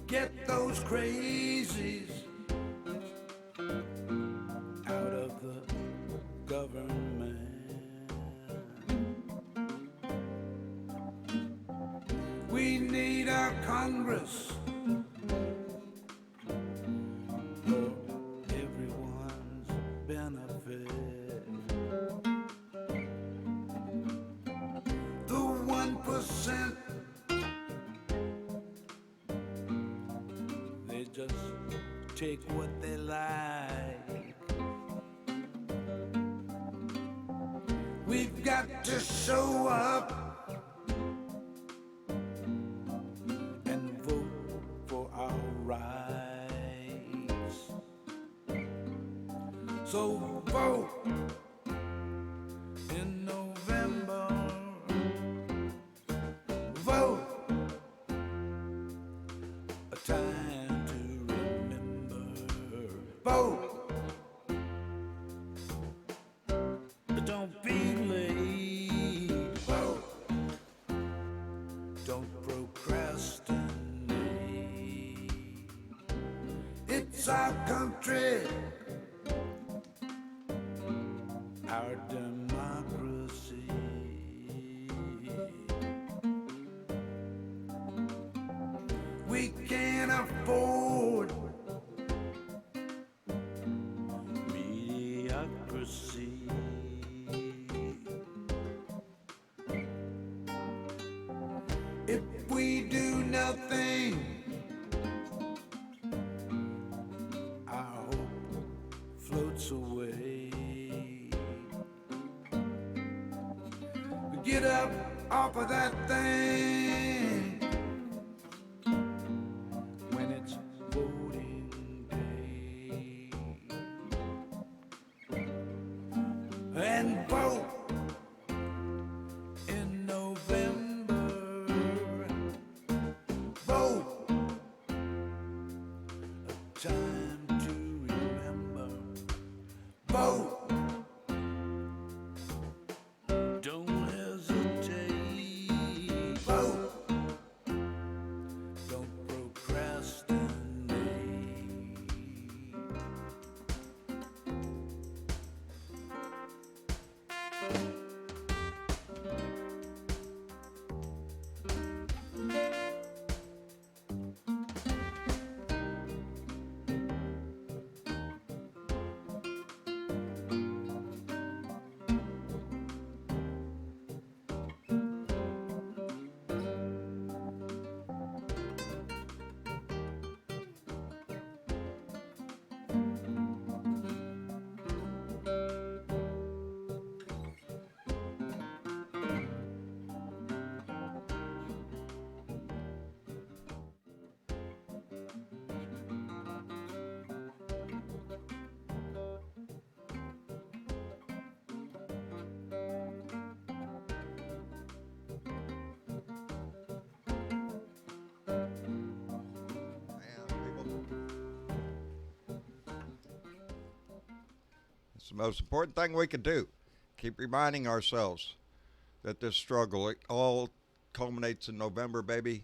Get those crazies out of the government. We need our Congress for everyone's benefit. The 1%, they just take what they like. We've got to show up and vote for our rights. So vote in November. Vote, a time to remember. Vote, don't be late. Vote, don't procrastinate. It's our country, our democracy. We can't afford mediocrity. If we do nothing, our hope floats away. We get up off of that thing when it's voting day and vote in November. Vote, a time to remember. Vote, don't hesitate. Vote, don't procrastinate. It's the most important thing we can do. Keep reminding ourselves that this struggle, it all culminates in November, baby.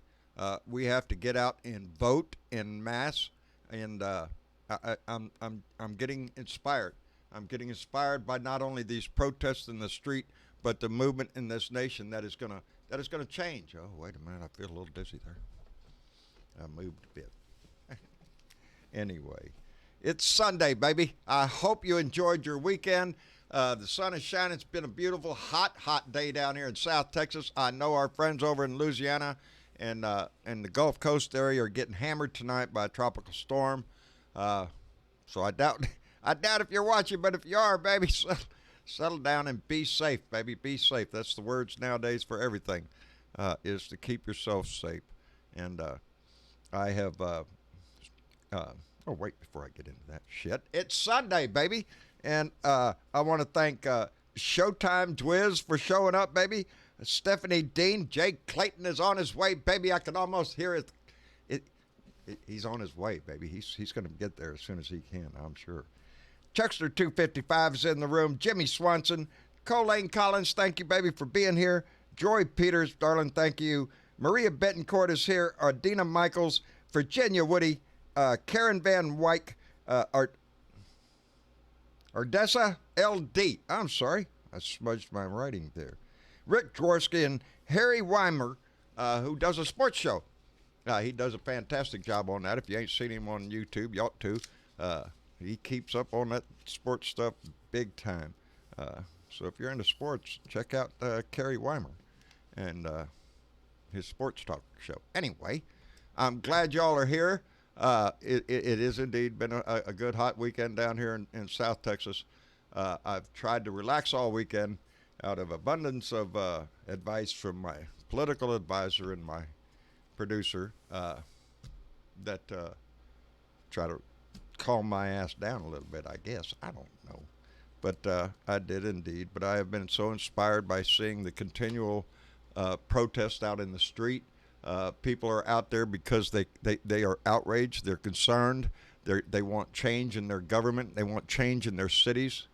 We have to get out and vote en masse, and I'm getting inspired. I'm getting inspired by not only these protests in the street, but the movement in this nation that is gonna change. Oh, wait a minute, I feel a little dizzy there. I moved a bit. Anyway, it's Sunday, baby. I hope you enjoyed your weekend. The sun is shining. It's been a beautiful, hot day down here in South Texas. I know our friends over in Louisiana and the Gulf Coast area are getting hammered tonight by a tropical storm. So I doubt if you're watching, but if you are, baby, settle down and be safe, baby. Be safe. That's the words nowadays for everything, is to keep yourself safe. And I have. Oh, wait, before I get into that shit, it's Sunday, baby. And I want to thank Showtime Dwiz for showing up, baby. Stephanie Dean, Jake Clayton is on his way, baby. I can almost hear it. He's on his way, baby. He's going to get there as soon as he can, I'm sure. Chuckster 255 is in the room. Jimmy Swanson, Colleen Collins, thank you, baby, for being here. Joy Peters, darling, thank you. Maria Betancourt is here. Ardina Michaels, Virginia Woody, Karen Van Wyck, Ardessa LD. I'm sorry, I smudged my writing there. Rick Dworsky and Harry Weimer, who does a sports show. He does a fantastic job on that. If you ain't seen him on YouTube, you ought to. He keeps up on that sports stuff big time. So if you're into sports, check out Kerry Weimer and his sports talk show. Anyway, I'm glad y'all are here. It is indeed been a good hot weekend down here in South Texas. I've tried to relax all weekend out of abundance of advice from my political advisor and my producer that try to calm my ass down a little bit, I guess. I don't know. But I did indeed. But I have been so inspired by seeing the continual protests out in the street. People are out there because they are outraged. They're concerned. They want change in their government. They want change in their cities.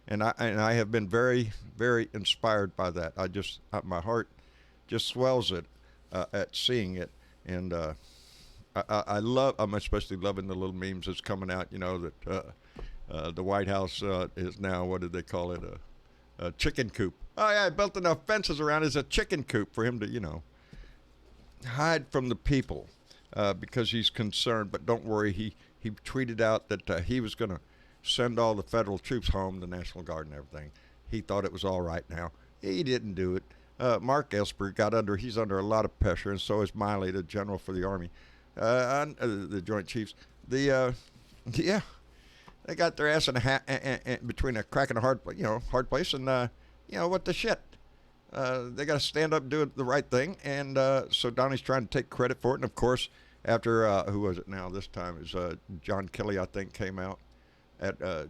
And I have been very, very inspired by that. My heart just swells at seeing it. And I'm especially loving the little memes that's coming out, that the White House is now, what did they call it, a chicken coop. Oh, yeah, I built enough fences around it as a chicken coop for him to, hide from the people because he's concerned. But don't worry, he tweeted out that he was going to send all the federal troops home, the National Guard and everything. He thought it was all right now. He didn't do it. Mark Esper he's under a lot of pressure, and so is Miley, the general for the Army, the Joint Chiefs. They got their ass in between a crack and a hard place, and what the shit. They got to stand up and do the right thing, and so Donnie's trying to take credit for it. And of course, after who was it now? This time is John Kelly, I think, came out.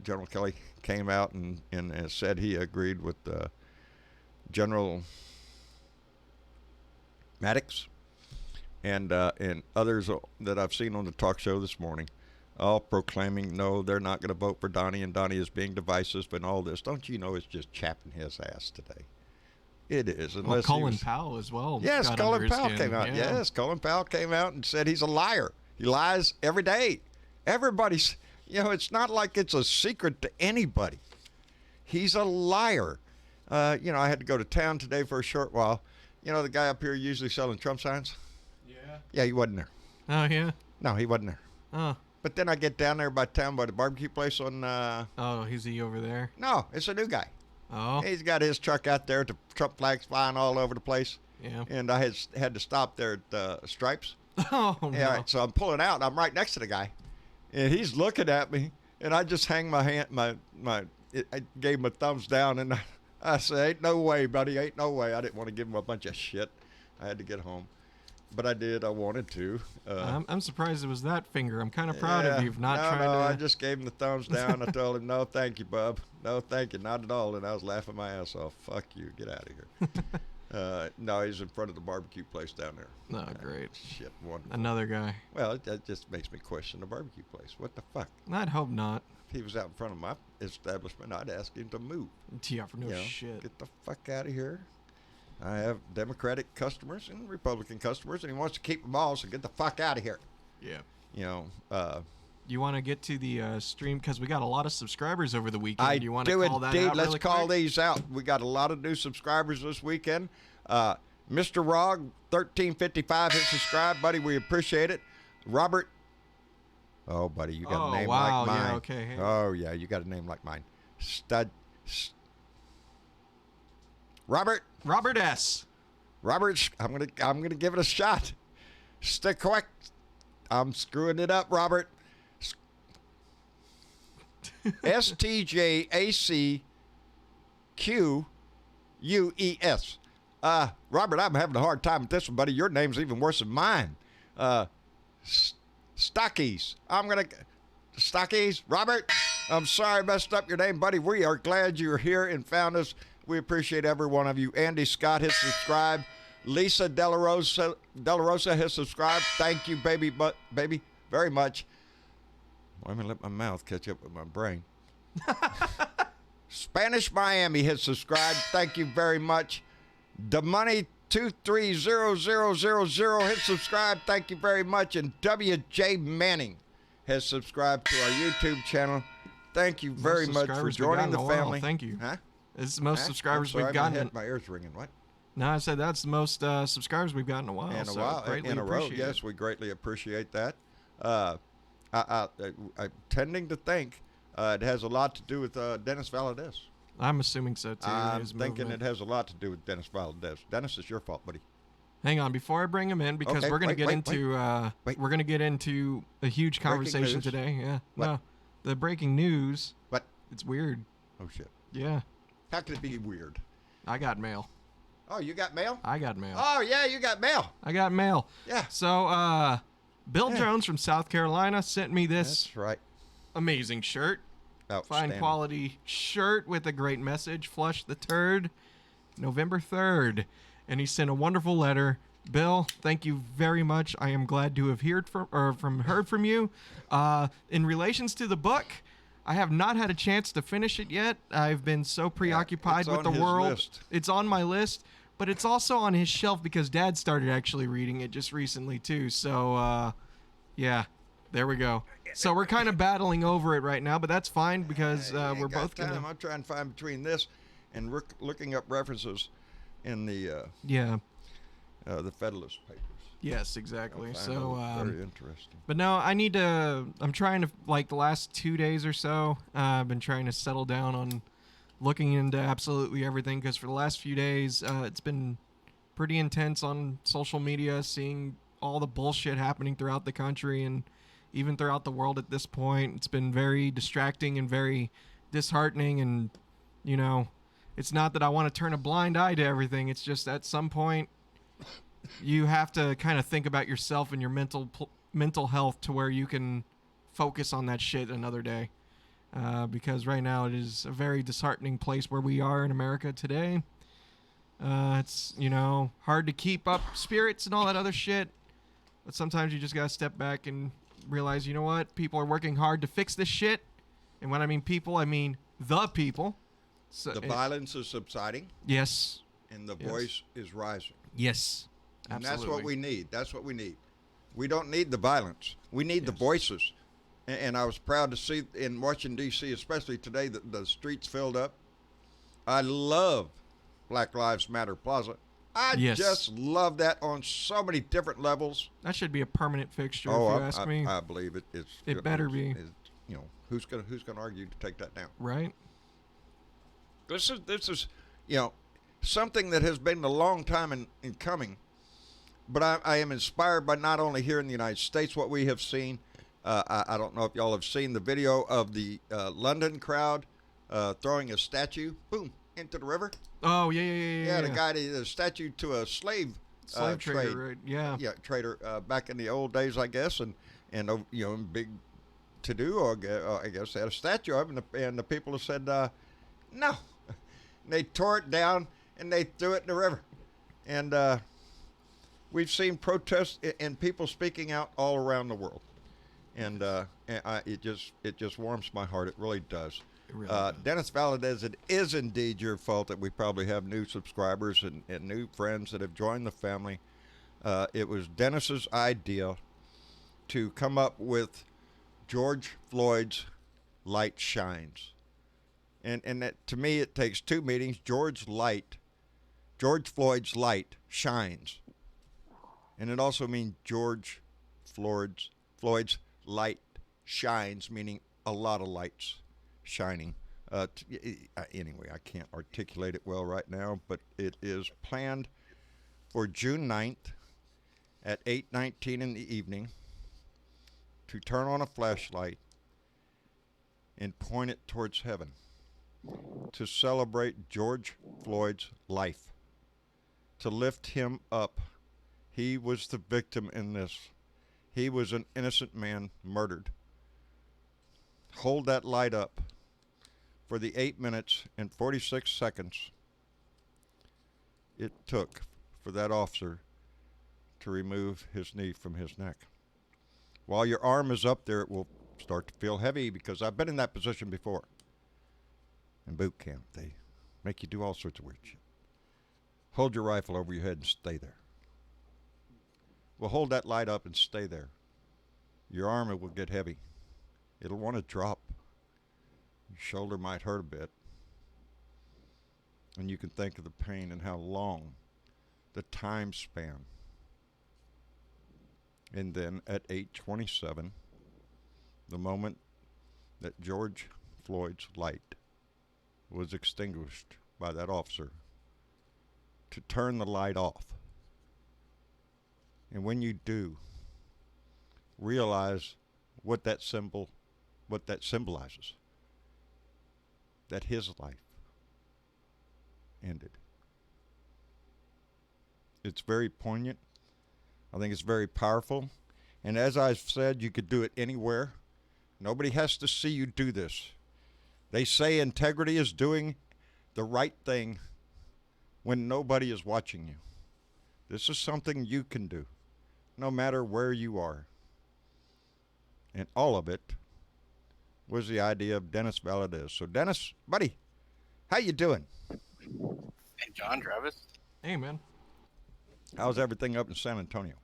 General Kelly came out and said he agreed with General Maddox and others that I've seen on the talk show this morning, all proclaiming no, they're not going to vote for Donnie, and Donnie is being divisive and all this. Don't you know it's just chapping his ass today? It is. Well, Colin Powell as well. Yes, Colin Powell came out. Yeah. Yes, Colin Powell came out and said he's a liar. He lies every day. Everybody's, it's not like it's a secret to anybody. He's a liar. I had to go to town today for a short while. The guy up here usually selling Trump signs? Yeah. Yeah, he wasn't there. Oh, yeah? No, he wasn't there. Oh. But then I get down there by town by the barbecue place on... Oh, is he over there? No, it's a new guy. Oh. He's got his truck out there, the Trump flags flying all over the place. Yeah. And I had to stop there at Stripes. Oh, no. Yeah, right, so I'm pulling out, and I'm right next to the guy. And he's looking at me, and I just hang my hand, I gave him a thumbs down, and I said, ain't no way, buddy, ain't no way. I didn't want to give him a bunch of shit. I had to get home. But I did. I wanted to. I'm surprised it was that finger. I'm kind of proud of you for not trying to... No, I just gave him the thumbs down. I told him, no, thank you, bub. No, thank you, not at all. And I was laughing my ass off. Fuck you. Get out of here. No, he's in front of the barbecue place down there. Oh, great. Shit, wonderful. Another guy. Well, that just makes me question the barbecue place. What the fuck? I'd hope not. If he was out in front of my establishment, I'd ask him to move. Yeah, for no shit. Get the fuck out of here. I have Democratic customers and Republican customers, and he wants to keep them all, so get the fuck out of here. Yeah. You want to get to the stream, because we got a lot of subscribers over the weekend. You want to call that out Let's really call quick? these out. We got a lot of new subscribers this weekend. Mr. Rog, 1355, hit subscribe. Buddy, we appreciate it. Robert. Oh, buddy, you got a name like mine. Yeah, okay. Hey. Oh, yeah, you got a name like mine. Robert S. Robert, I'm gonna give it a shot. Stick-quick. I'm screwing it up, Robert. STJACQUES. Robert, I'm having a hard time with this one, buddy. Your name's even worse than mine. Stockies. Stockies. Robert, I'm sorry I messed up your name, buddy. We are glad you're here and found us. We appreciate every one of you. Andy Scott has subscribed. Lisa De La Rosa has subscribed. Thank you, baby, very much. Let me let my mouth catch up with my brain. Spanish Miami has subscribed. Thank you very much. The Money 230000. Hit subscribe. Thank you very much. And W.J. Manning has subscribed to our YouTube channel. Thank you very much for joining the family. Thank you. Huh? It's the most subscribers we've gotten. My ear's ringing. What? No, I said that's the most subscribers we've gotten in a while. In a while. In a row. Yes, we greatly appreciate that. I'm tending to think it has a lot to do with Dennis Valadez. I'm assuming so, too. I'm thinking it has a lot to do with Dennis Valadez. Dennis, it's your fault, buddy. Hang on, before I bring him in, because we're going to get into a huge conversation today. Yeah. What? No, the breaking news. What? It's weird. Oh, shit. Yeah. How could it be weird? I got mail. Oh, you got mail? I got mail. Oh, yeah, you got mail. I got mail. Yeah. So, Bill Jones from South Carolina sent me this That's right. amazing shirt. Outstanding. Fine quality shirt with a great message. Flush the turd, November 3rd. And he sent a wonderful letter. Bill, thank you very much. I am glad to have heard from you. In relations to the book, I have not had a chance to finish it yet. I've been so preoccupied with the world. List. It's on my list, but it's also on his shelf because Dad started actually reading it just recently too. So, yeah, there we go. So we're kind of battling over it right now, but that's fine because we're both gonna. I'm trying to find between this and looking up references in the the Federalist Papers. Yes, exactly. So very interesting. But no, I'm trying to, like, the last 2 days or so, I've been trying to settle down on looking into absolutely everything because for the last few days, it's been pretty intense on social media, seeing all the bullshit happening throughout the country and even throughout the world at this point. It's been very distracting and very disheartening, and, you know, it's not that I want to turn a blind eye to everything. It's just at some point you have to kind of think about yourself and your mental health to where you can focus on that shit another day. Because right now it is a very disheartening place where we are in America today. It's, you know, hard to keep up spirits and all that other shit. But sometimes you just got to step back and realize, you know what? People are working hard to fix this shit. And when I mean people, I mean the people. So, the violence is subsiding. Yes. And the voice is rising. Yes. And Absolutely. that's what we need. That's what we need. We don't need the violence. We need the voices. And I was proud to see in Washington, D.C., especially today, that the streets filled up. I love Black Lives Matter Plaza. I just love that on so many different levels. That should be a permanent fixture, if you ask me. I believe it. It better be. You know, who's gonna argue to take that down? Right. This is you know, something that has been a long time in coming. But I am inspired by not only here in the United States what we have seen. I don't know if y'all have seen the video of the London crowd throwing a statue, boom, into the river. Oh, yeah. Yeah, the statue to a slave trader, trade. right? Yeah. Yeah, trader back in the old days, I guess, and you know, big to do, or I guess they had a statue of him, and the people have said no. And they tore it down and they threw it in the river, and we've seen protests and people speaking out all around the world, and it just warms my heart. It really does. It really does. Dennis Valadez, it is indeed your fault that we probably have new subscribers and new friends that have joined the family. It was Dennis's idea to come up with George Floyd's Light Shines. And that, to me, it takes two meanings. George Floyd's light shines. And it also means George Floyd's light shines, meaning a lot of lights shining. Anyway, I can't articulate it well right now, but it is planned for June 9th at 8:19 in the evening to turn on a flashlight and point it towards heaven to celebrate George Floyd's life, to lift him up. He was the victim in this. He was an innocent man murdered. Hold that light up for the 8 minutes and 46 seconds it took for that officer to remove his knee from his neck. While your arm is up there, it will start to feel heavy, because I've been in that position before. In boot camp, they make you do all sorts of weird shit. Hold your rifle over your head and stay there. Well, hold that light up and stay there. Your arm will get heavy. It'll want to drop. Your shoulder might hurt a bit. And you can think of the pain and how long, the time span. And then at 8:27, the moment that George Floyd's light was extinguished by that officer, to turn the light off. And when you do, realize what that symbolizes. That his life ended. It's very poignant. I think it's very powerful. And as I've said, you could do it anywhere. Nobody has to see you do this. They say integrity is doing the right thing when nobody is watching you. This is something you can do, no matter where you are. And all of it was the idea of Dennis Valadez. So Dennis, buddy, how you doing? Hey, John, Travis. Hey, man. How's everything up in San Antonio?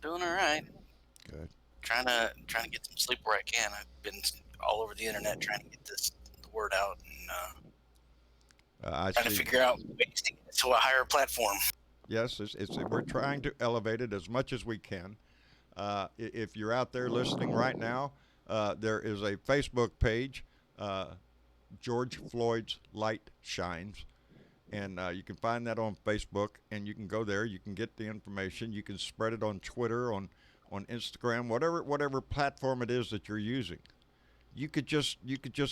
Doing all right. Good. Trying to get some sleep where I can. I've been all over the internet trying to get the word out and trying to figure out ways to get it to a higher platform. Yes, we're trying to elevate it as much as we can. If you're out there listening right now, there is a Facebook page, George Floyd's Light Shines. And you can find that on Facebook, and you can go there. You can get the information. You can spread it on Twitter, on Instagram, whatever platform it is that you're using. You could just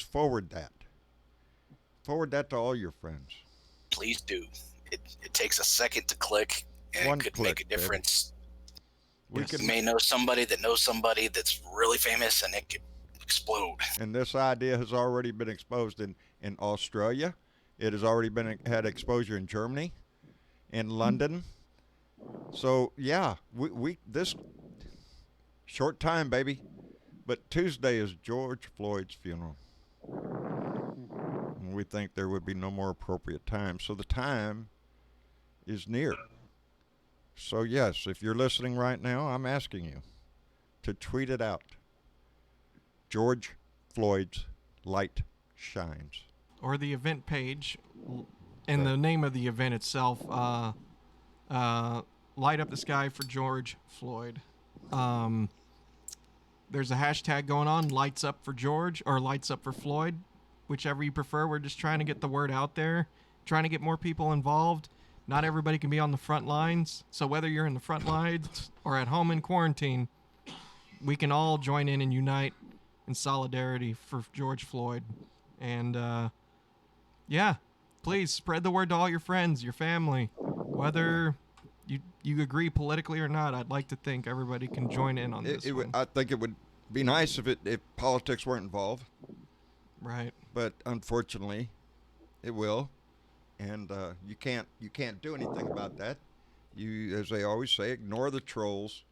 forward that. Forward that to all your friends. Please do. It takes a second to click, and One it could click, make a difference. Baby. You may know somebody that knows somebody that's really famous, and it could explode. And this idea has already been exposed in Australia. It has already had exposure in Germany, in London. So yeah, we this short time, baby. But Tuesday is George Floyd's funeral. And we think there would be no more appropriate time. So the time is near. So yes, if you're listening right now, I'm asking you to tweet it out. George Floyd's Light Shines. Or the event page, and the name of the event itself, Light Up the Sky for George Floyd. There's a hashtag going on, Lights Up for George, or Lights Up for Floyd, whichever you prefer. We're just trying to get the word out there, trying to get more people involved. Not everybody can be on the front lines, so whether you're in the front lines or at home in quarantine, we can all join in and unite in solidarity for George Floyd. And yeah, please spread the word to all your friends, your family. Whether you agree politically or not, I'd like to think everybody can join in on this one. I think it would be nice if politics weren't involved. Right. But unfortunately, it will, and you can't do anything about that. You, as they always say, ignore the trolls,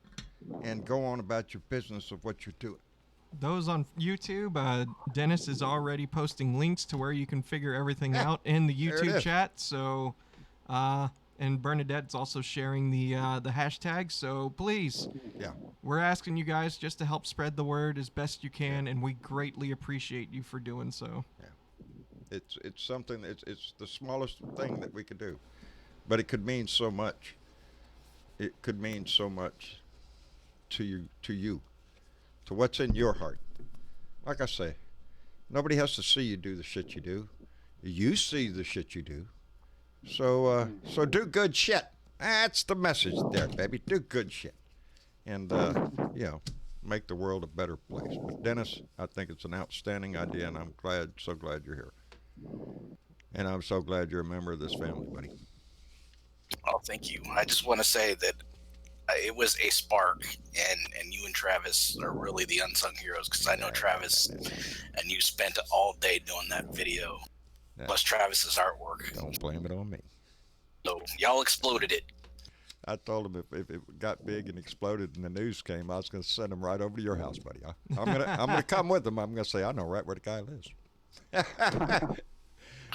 and go on about your business of what you're doing. Those on YouTube, Dennis is already posting links to where you can figure everything out in the YouTube chat. So, and Bernadette's also sharing the hashtag. So please, we're asking you guys just to help spread the word as best you can, and we greatly appreciate you for doing so. Yeah, it's something. It's the smallest thing that we could do, but it could mean so much. It could mean so much to you. To what's in your heart. Like I say, nobody has to see you do the shit you do. You see the shit you do. So do good shit. That's the message there, baby. Do good shit. And, make the world a better place. But Dennis, I think it's an outstanding idea, and I'm so glad you're here. And I'm so glad you're a member of this family, buddy. Oh, thank you. I just want to say that it was a spark, and you and Travis are really the unsung heroes, because I know Travis, and you spent all day doing that video, plus Travis's artwork. Don't blame it on me. So y'all exploded it. I told him if it got big and exploded and the news came, I was going to send him right over to your house, buddy. I'm gonna come with him. I'm going to say, I know right where the guy lives.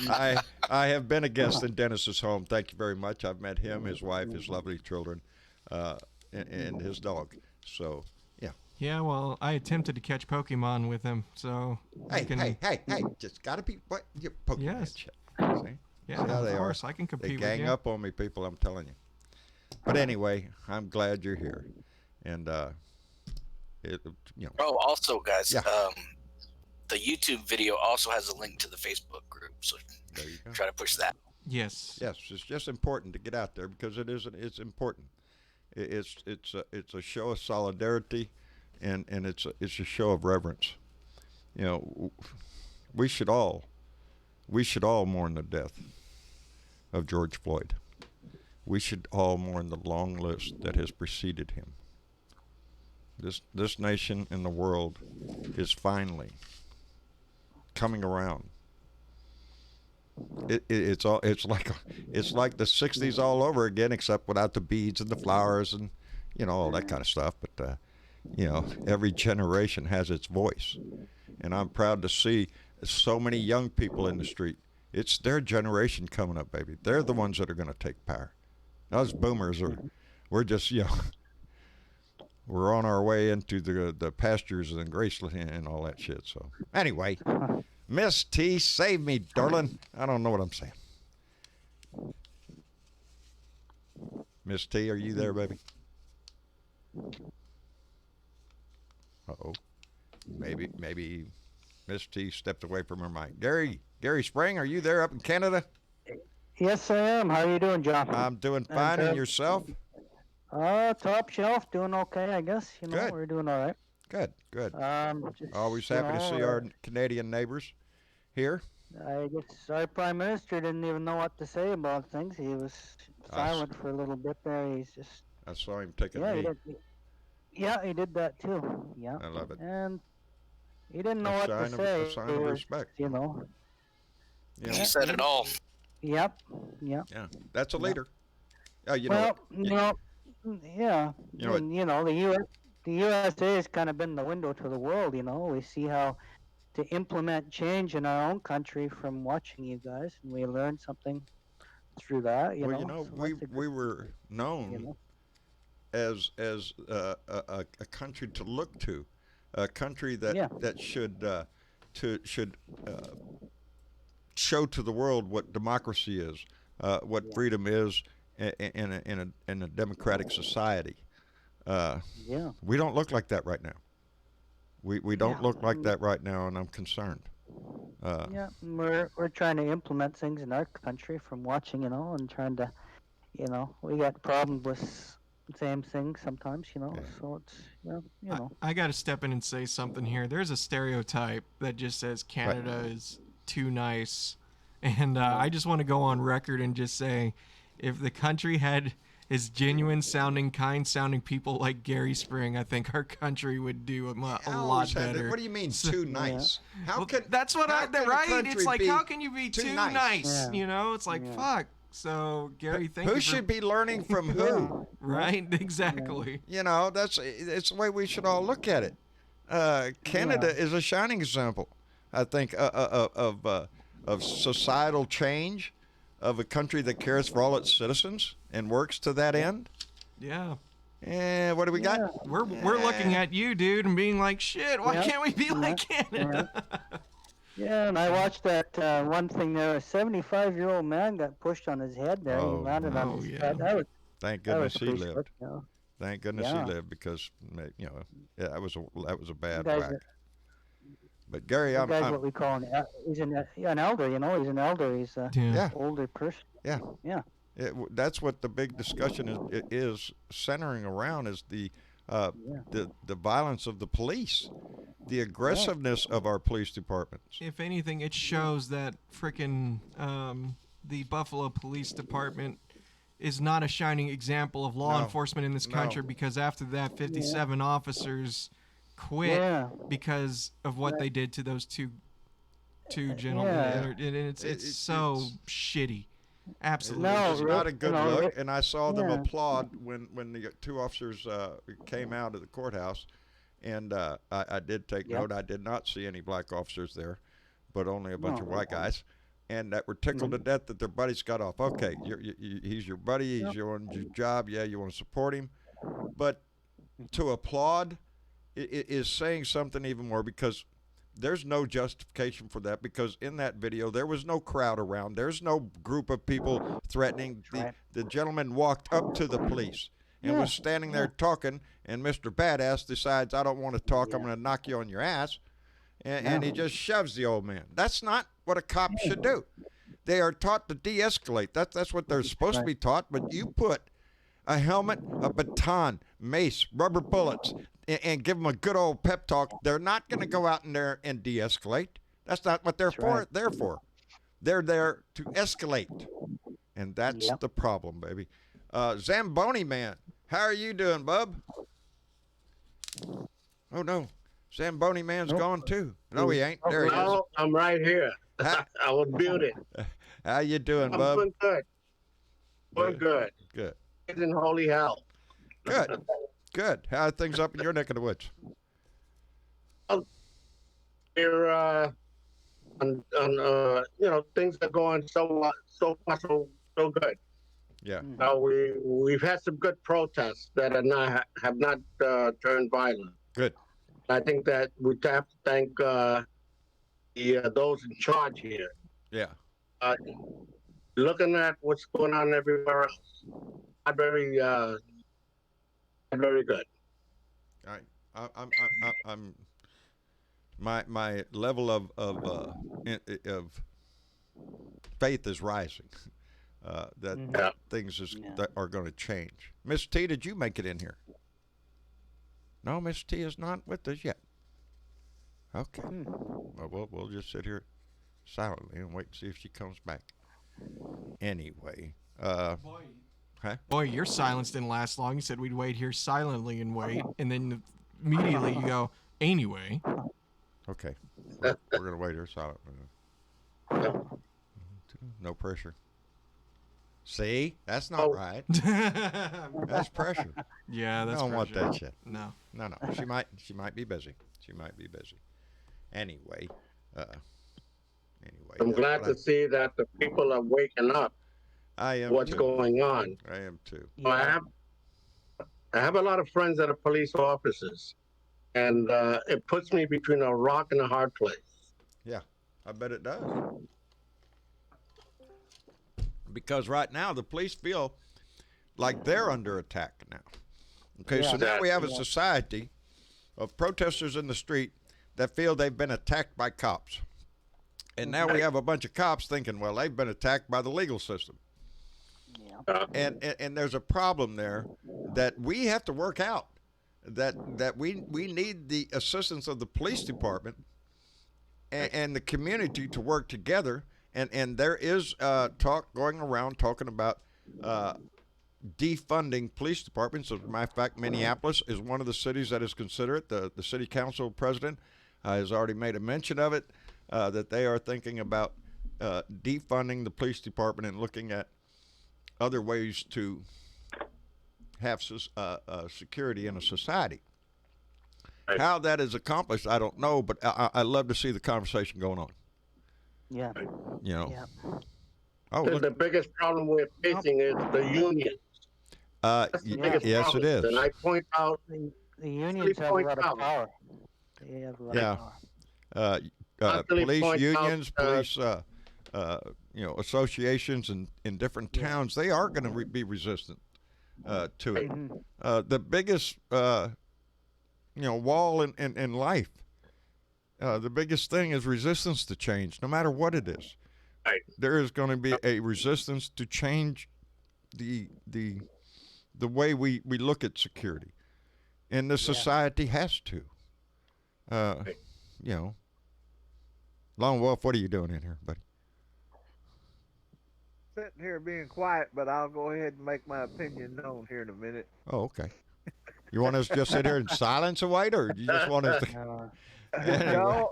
I have been a guest in Dennis's home. Thank you very much. I've met him, his wife, his lovely children, uh, and his dog. So, yeah. Yeah, well, I attempted to catch Pokemon with him, so I Hey, can. hey! Just gotta be what you Pokemon Yes. shit. See? Yeah, See how they of course, are? I can They compete gang with you. up on me, people. I'm telling you. But anyway, I'm glad you're here, and it, you know, Oh, also, guys, yeah. The YouTube video also has a link to the Facebook group, so There you go. try to push that. Yes. Yes, it's just important to get out there because it's important. It's a show of solidarity, and it's a show of reverence. You know, we should all mourn the death of George Floyd. We should all mourn the long list that has preceded him. This nation and the world is finally coming around. It's like the '60s all over again, except without the beads and the flowers and all that kind of stuff. But every generation has its voice, and I'm proud to see so many young people in the street. It's their generation coming up, baby. They're the ones that are going to take power. Us boomers we're just we're on our way into the pastures and Graceland and all that shit. So anyway. Miss T, save me, darling. I don't know what I'm saying. Miss T, are you there, baby? Uh-oh. Maybe Miss T stepped away from her mic. Gary Spring, are you there up in Canada? Yes, I am. How are you doing, John? I'm doing fine, and yourself? Top shelf, doing okay, I guess. Good. We're doing all right. Good. Just, Always happy to see our Canadian neighbors here. I guess our Prime Minister didn't even know what to say about things. He was silent for a little bit there. I saw him take a knee. He did that too. Yeah. I love it. And he didn't know what to say. A sign of respect. He said it all. Yep. Yeah, that's a leader. Yeah. The USA has kind of been the window to the world. We see how to implement change in our own country from watching you guys, and we learned something through that. We were known as a country to look to, a country that should show to the world what democracy is, what freedom is in a democratic society. We don't look like that right now. We don't look like that right now, and I'm concerned. We're trying to implement things in our country from watching, and trying to, we got problems with same things sometimes, so it's, I got to step in and say something here. There's a stereotype that just says Canada is too nice, and I just want to go on record and just say, if the country had is genuine sounding, kind sounding people like Gary Spring, I think our country would do a lot better. What do you mean too nice? How can that's what right? It's like, how can you be too nice? Yeah. It's like fuck. So Gary, thank you. Who should be learning from who? Right, exactly. It's the way we should all look at it. Canada is a shining example, I think, of societal change, of a country that cares for all its citizens and works to that end. Yeah. And what do we got? We're looking at you, dude, and being like, shit, why can't we be like Canada? Yeah, and I watched that one thing there. A 75-year-old man got pushed on his head there. He landed on his head. Thank goodness he lived. Slick, you know? Thank goodness he lived, because that was a bad whack. But Gary, I'm what we call he's an elder. He's an elder. He's an older person. Yeah. That's what the big discussion is centering around, is the violence of the police, the aggressiveness of our police departments. If anything, it shows that frickin' the Buffalo Police Department is not a shining example of law enforcement in this country, because after that, 57 officers quit because of what they did to those two gentlemen, and it's so shitty. Absolutely, it's not a good look. And I saw them applaud when the two officers came out of the courthouse, and I did take note. I did not see any black officers there, but only a bunch of white guys. and that were tickled to death that their buddies got off. Okay, he's your buddy. He's on your job. Yeah, you want to support him. But to applaud is saying something even more, because there's no justification for that, because in that video there was no crowd around. There's no group of people threatening. The gentleman walked up to the police and was standing there talking, and Mr. Badass decides, I don't want to talk, I'm going to knock you on your ass, and he just shoves the old man. That's not what a cop should do. They are taught to de-escalate. That's what they're supposed to be taught, but you put a helmet, a baton, mace, rubber bullets, and give them a good old pep talk. They're not going to go out in there and de-escalate. That's not what they're for. They're there to escalate, and that's the problem, baby. Zamboni man, how are you doing, bub? Oh no, Zamboni man's gone too. No, he ain't. There he is. I'm right here. I was muted. How you doing, I'm bub? doing good. Doing good. Good. It's in holy hell. Good. Good. How are things up in your neck of the woods? We're things are going so far so good. Yeah. We've had some good protests that have not turned violent. Good. I think that we have to thank those in charge here. Yeah. Looking at what's going on everywhere else, not very good. I'm my level of faith is rising. That things that are going to change. Miss T, did you make it in here? No, Miss T is not with us yet. Okay. Well, we'll just sit here silently and wait and see if she comes back. Anyway, Boy, your silence didn't last long. You said we'd wait here silently and wait, and then immediately you go, anyway. Okay. We're going to wait here silently. No pressure. See? That's not right. That's pressure. Yeah, that's I don't want that shit. No. No. She might be busy. Anyway. I'm glad to see that the people are waking up. I am what's too. going on. I am too. I have a lot of friends that are police officers, and it puts me between a rock and a hard place. Yeah, I bet it does. Because right now the police feel like they're under attack now. Okay, so now we have a society of protesters in the street that feel they've been attacked by cops. And now we have a bunch of cops thinking, well, they've been attacked by the legal system. And there's a problem there that we have to work out, that we need the assistance of the police department and the community to work together. And there is talk going around talking about defunding police departments. As a matter of fact, Minneapolis is one of the cities that is considered. The city council president has already made a mention of it, that they are thinking about defunding the police department and looking at other ways to have security in a society. Right. How that is accomplished, I don't know, but I love to see the conversation going on. Yeah. You know. Yeah. Oh, the biggest problem we're facing is the unions. Yes, problem. It is. And I point out the unions have a lot of power. They have a lot of power. Police unions, police, associations in different towns, they are going to be resistant to it. The biggest, wall in life, the biggest thing is resistance to change, no matter what it is. Right. There is going to be a resistance to change the way we look at security, and the society has to. Lone Wolf, what are you doing in here, buddy? Sitting here being quiet, but I'll go ahead and make my opinion known here in a minute. Oh, okay. You want us to just sit here in silence and wait, or you just want us to... No,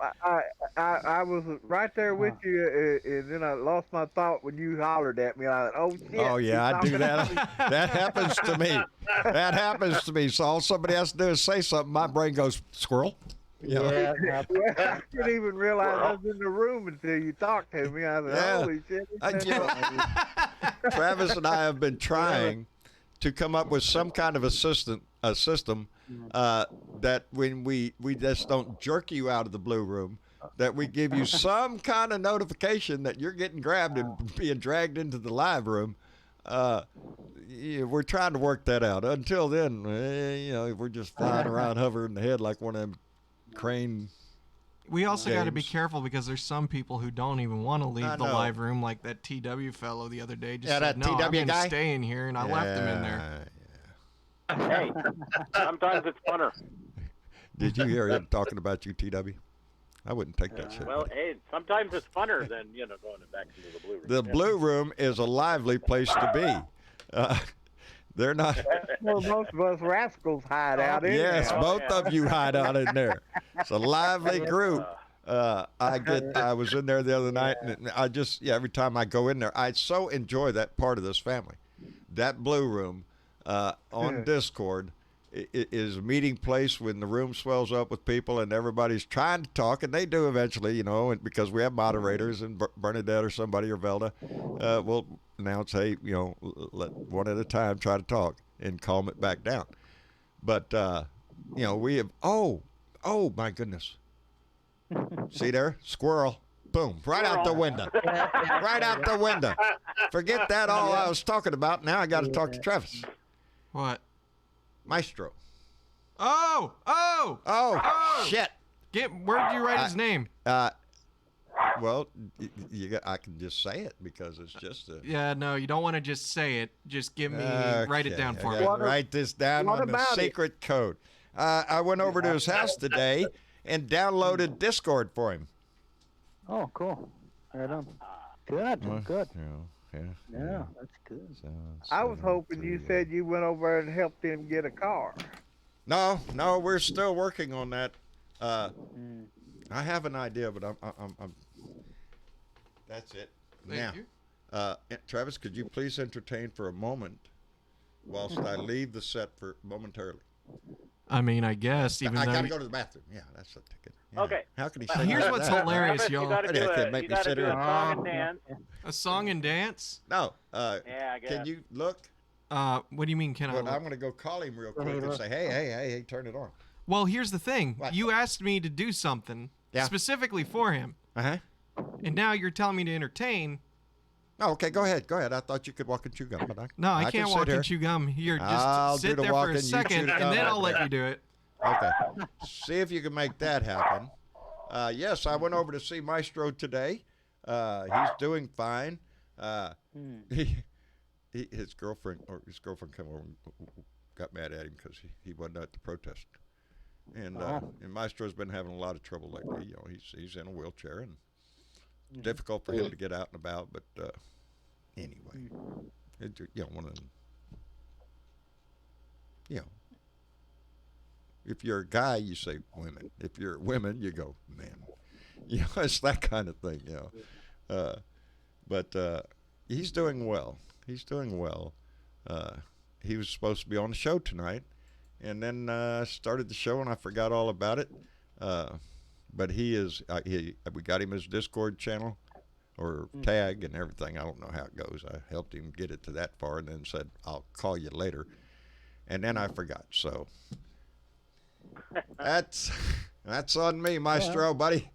I was right there with you, and then I lost my thought when you hollered at me. I thought, oh, shit. Oh, yeah, I do that. That happens to me. That happens to me. So all somebody has to do is say something. My brain goes, squirrel. You know? Yeah, Well, I didn't even realize I was in the room until you talked to me. I said, Yeah. holy shit. Travis and I have been trying to come up with some kind of a system that when we just don't jerk you out of the blue room, that we give you some kind of notification that you're getting grabbed and being dragged into the live room. Yeah, we're trying to work that out. Until then, we're just flying around hovering the head like one of them crane. We also got to be games. careful because there's some people who don't even want to leave I the know. live room, like that TW fellow the other day. Just Yeah, said, that no, I'm TW gonna guy? stay in here, and I left him in there. Hey, sometimes it's funner. Did you hear him talking about you, TW? I wouldn't take that shit. Well, hey, sometimes it's funner than going back into the blue room. The blue room is a lively place to be. They're not. Well, most of us rascals hide out in Yes, there. both of you hide out in there. It's a lively group. I was in there the other night, and I just every time I go in there, I so enjoy that part of this family. That blue room on Discord is a meeting place when the room swells up with people and everybody's trying to talk, and they do eventually, and because we have moderators and Bernadette or somebody or Velda will announce, hey, let one at a time try to talk and calm it back down. But we have oh my goodness, see there, squirrel, boom, right out the window, right out the window. Forget that all I was talking about. Now I got to talk to Travis. What? Maestro. Oh! Shit. Where did you write his name? Well, I can just say it because it's just a. Yeah, no, you don't want to just say it. Just write it down for I me. gotta write this down what on the about it? secret code. I went over to his house today and downloaded Discord for him. Oh, cool. Right on. Good. Good. Yeah. Yeah, that's good. I was hoping you said you went over and helped him get a car. No, we're still working on that. I have an idea, but I'm. That's it. Thank Now, Travis, could you please entertain for a moment, whilst I leave the set for momentarily? I mean, I guess even I though gotta go to the bathroom. Yeah, that's the ticket. Yeah. Okay. How can he say Here's that? what's hilarious, Travis, y'all. You gotta I do can't a, make you me gotta sit do a here. song and dance. a song and dance. No. Yeah, I guess. Can you look? What do you mean? Can I? Well, Look? I'm gonna go call him real quick and say, hey, turn it on. Well, here's the thing. What? You asked me to do something specifically for him, Uh-huh. and now you're telling me to entertain. Oh, okay, go ahead. I thought you could walk and chew gum, but No, I can can't sit walk here. and chew gum. Here, I'll just do sit the there for walking, a you chew second, the and gum then I'll out let there. you do it. Okay. See if you can make that happen. Yes, I went over to see Maestro today. He's doing fine. His girlfriend came over and got mad at him because he wasn't at the protest. And Maestro's been having a lot of trouble lately. He's in a wheelchair and it's difficult for him to get out and about. But anyway, one of them. If you're a guy, you say women. If you're women, you go men. It's that kind of thing. But he's doing well. He's doing well. He was supposed to be on the show tonight, and then started the show, and I forgot all about it. But he is. We got him his Discord channel or tag and everything. I don't know how it goes. I helped him get it to that far, and then said, "I'll call you later," and then I forgot. So that's on me, Maestro, buddy.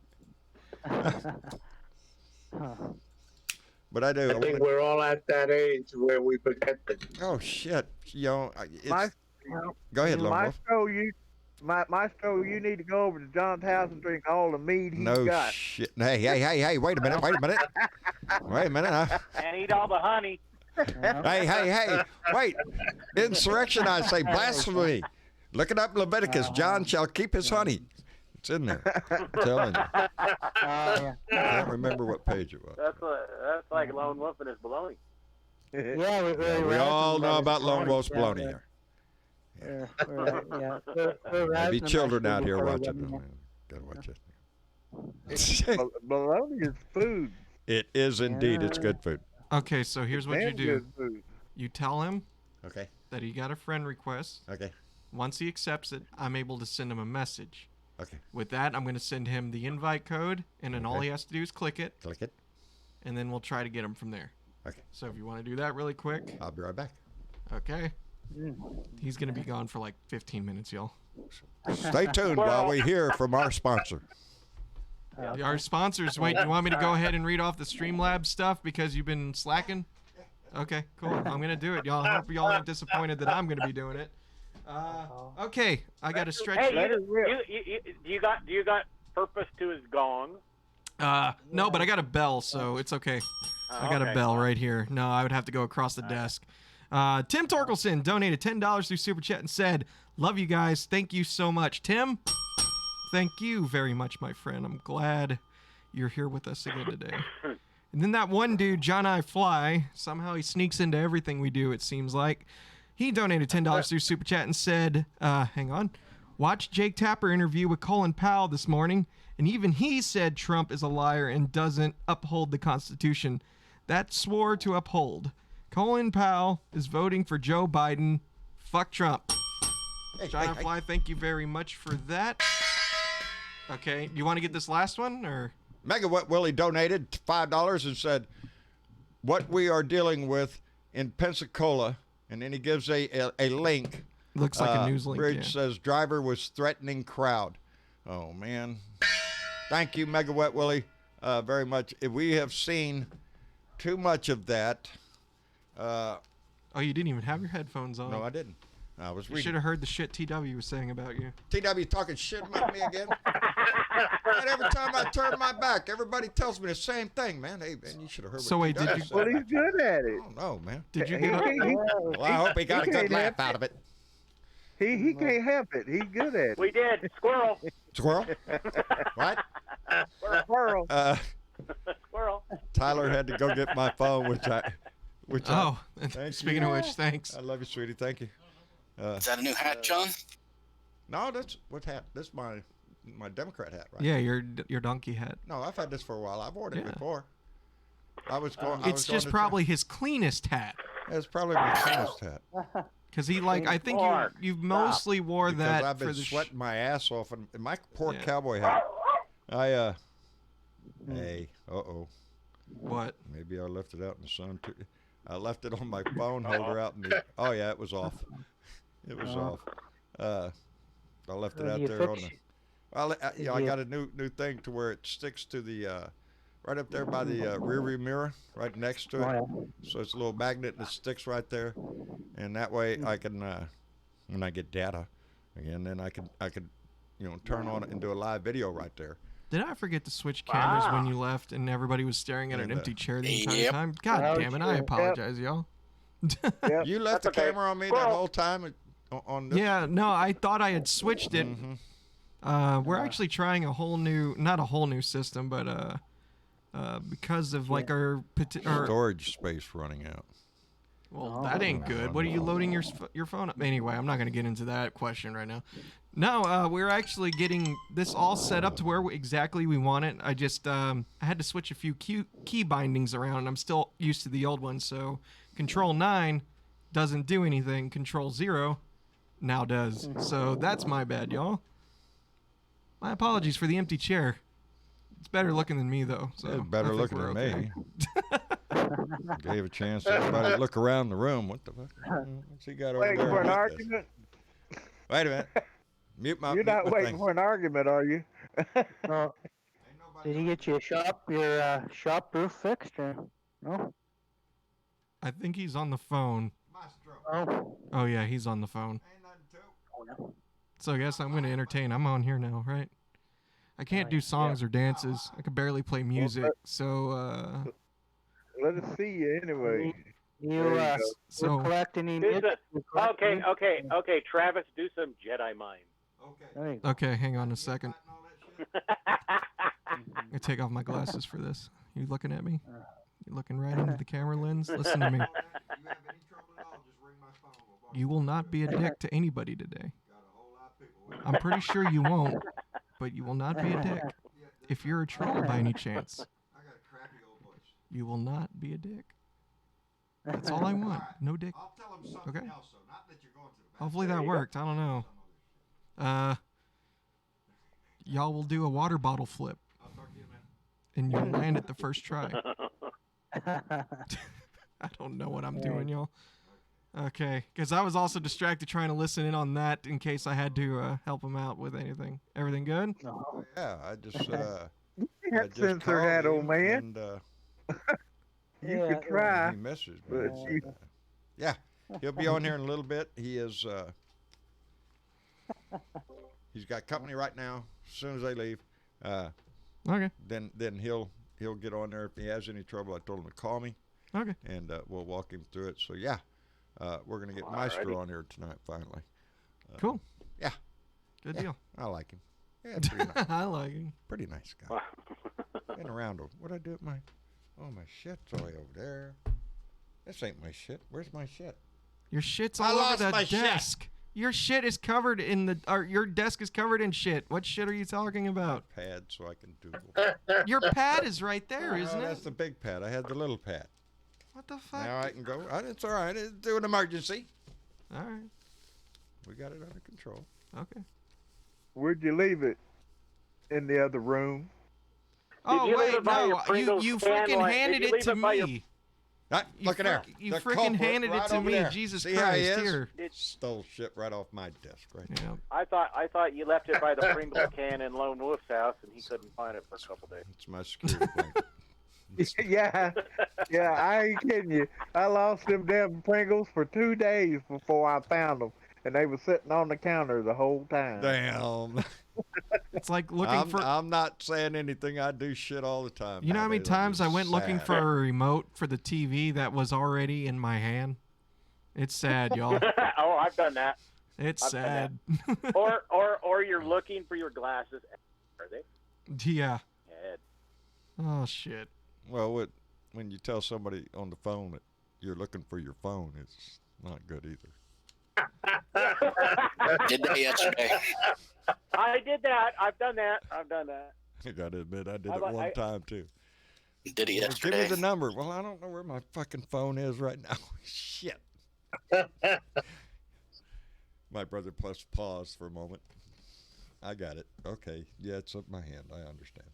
But I do. I think we're all at that age where we forget things. Oh shit! It's, My- go ahead, Lone Wolf. Maestro, you need to go over to John's house and drink all the mead he's No got. shit. Hey! Wait a minute. And eat all the honey. Hey! Wait! Insurrection! I say blasphemy. Look it up in Leviticus. John shall keep his honey. It's in there. I'm telling you. I can't remember what page it was. That's like Lone Wolf and his baloney. Yeah, We all know about Lone Wolf's baloney here. Maybe children out here watching. Gotta watch it. Bologna is food. It is indeed. It's good food. Okay, so here's what you Damn do. good food. You tell him Okay. that he got a friend request. Okay. Once he accepts it, I'm able to send him a message. Okay. With that, I'm going to send him the invite code, and then all he has to do is click it, Click it. and then we'll try to get him from there. Okay. So if you want to do that really quick. I'll be right back. Okay. He's going to be gone for like 15 minutes, y'all. Stay tuned while we hear from our sponsor. Our sponsors. Wait, you want me to go ahead and read off the Streamlabs stuff because you've been slacking? Okay, cool. I'm going to do it, y'all. I hope y'all aren't disappointed that I'm going to be doing it. Okay, I got to stretch. Hey, you got purpose to his gong? No, but I got a bell, so it's okay. I got a bell right here. No, I would have to go across the desk. Tim Torkelson donated $10 through Super Chat and said, "Love you guys. Thank you so much." Tim, thank you very much, my friend. I'm glad you're here with us again today. And then that one dude, John I Fly, somehow he sneaks into everything we do, it seems like. He donated $10 through Super Chat and said, hang on, watched Jake Tapper interview with Colin Powell this morning, and even he said Trump is a liar and doesn't uphold the Constitution. That swore to uphold. Colin Powell is voting for Joe Biden. Fuck Trump. John I Fly, thank you very much for that. Okay, you want to get this last one, or? Megawatt Willie donated $5 and said, "What we are dealing with in Pensacola," and then he gives a link. Looks like a news link. Bridge says driver was threatening crowd. Oh man! Thank you, Megawatt Willie, very much. We have seen too much of that. Oh, you didn't even have your headphones on. No, I didn't. I was reading. You should have heard the shit TW was saying about you. TW talking shit about me again? And every time I turn my back, everybody tells me the same thing, man. Hey, man, you should have heard So what wait, TW did you? said. Well, he's good at it. I don't know, man. Did you get up? Well, I hope he got a good laugh out of it. He can't help it. He's good at it. We did. Squirrel. Squirrel? What? Squirrel. Squirrel. Tyler had to go get my phone, which Oh, thank speaking you. of which, thanks. I love you, sweetie. Thank you. Is that a new hat, John? No, that's what hat. This is my Democrat hat, right? Yeah, your donkey hat. No, I've had this for a while. I've worn it Yeah. before. I was going. It's just probably his cleanest hat. It's probably my cleanest hat. Cause he I think you mostly wore Because that I've for been the sweating my ass off, and my poor Yeah. cowboy hat. Hey, What? maybe I left it out in the sun too. I left it on my phone holder out in the. Oh yeah, it was off. It was off. I left it out there on the. Well, I got a new thing to where it sticks to the right up there by the rear view mirror, right next to it. So it's a little magnet that sticks right there, and that way I can when I get data again, then I could turn on it and do a live video right there. Did I forget to switch cameras when you left and everybody was staring at an empty chair the entire time? God damn it! I apologize, y'all. Yep. You left the camera on me that whole time on this? Yeah, no, I thought I had switched it. We're actually trying not a whole new system, but because of like our Storage space running out. well, that ain't good. What are you loading your phone up? Anyway, I'm not going to get into that question right now. No, we're actually getting this all set up to where exactly we want it. I just I had to switch a few key bindings around, and I'm still used to the old one. So Control 9 doesn't do anything. Control 0 now does. So that's my bad, y'all. My apologies for the empty chair. It's better looking than me, though. So It's I better think looking we're than okay. me. Gave a chance to everybody to look around the room. What the fuck? What's he got over Waiting there? for an about this? argument? Wait a minute. You're You're not waiting for an argument, are you? No. Did he get your shop roof fixed or no? I think he's on the phone. Oh. Oh, yeah, he's on the phone. So I guess I'm going to entertain. I'm on here now, right? I can't do songs or dances. I can barely play music. So, Let us see you anyway. You so collect any Do music? okay. Travis, do some Jedi mind. There you go. okay, hang on a second. I take off my glasses for this. You looking at me? You looking right into the camera lens? Listen to me. You will not be a dick to anybody today. I'm pretty sure you won't, but you will not be a dick. If you're a troll by any chance, you will not be a dick. That's all I want. No dick. Okay. Hopefully that worked. I don't know. y'all will do a water bottle flip. And you'll land it the first try. I don't know what I'm doing, y'all. Okay, because I was also distracted trying to listen in on that in case I had to help him out with anything. Everything good? Oh, yeah, I just That I just sensor called hat, old him, man. and You Yeah, could try. he messaged me. But and, you- yeah, he'll be on here in a little bit. He is. He's got company right now. As soon as they leave, Okay. then he'll get on there if he has any trouble. I told him to call me. Okay. And we'll walk him through it. So yeah, we're gonna get Maestro on here tonight finally. Cool. Yeah. Good deal. I like him. Yeah, pretty nice. I like him. Pretty nice guy. Been around. What I do with my? Oh, my shit's all the way over there. This ain't my shit. Where's my shit? Your shit's I all over lost the my shit. desk. Your shit is covered in the. Or your desk is covered in shit. What shit are you talking about? Pad so I can doodle. Your pad is right there, isn't That's it? the big pad. I had the little pad. What the fuck? Now I can go. It's all right. It's do an emergency. All right. We got it under control. Okay. Where'd you leave it? In the other room. Oh you leave wait, it by your no! Pringles You can, freaking like, handed did you it to leave it by your- me. Look at there. You The freaking culprit handed right it to over me. there. Jesus See how he Christ! is? Here. Stole shit right off my desk right now. Yeah. I thought you left it by the Pringles can in Lone Wolf's house, and he couldn't find it for a couple days. It's my security blanket. Yeah, I ain't kidding you. I lost them damn Pringles for 2 days before I found them, and they were sitting on the counter the whole time. Damn. It's like looking for. I'm not saying anything. I do shit all the time. You know how many nowadays. times I It's went looking sad. for a remote for the TV that was already in my hand? It's sad, y'all. Oh, I've done that. It's I've done sad. Or you're looking for your glasses. Are they? Yeah. Head. Oh shit. Well, when you tell somebody on the phone that you're looking for your phone, it's not good either. Did that yesterday. I did that. I've done that. I gotta admit, I did I it like- one I- time too. Did it Well, give yesterday. me the number. Well, I don't know where my fucking phone is right now. Shit. My brother plus paused for a moment. I got it. Okay. Yeah, it's up my hand. I understand.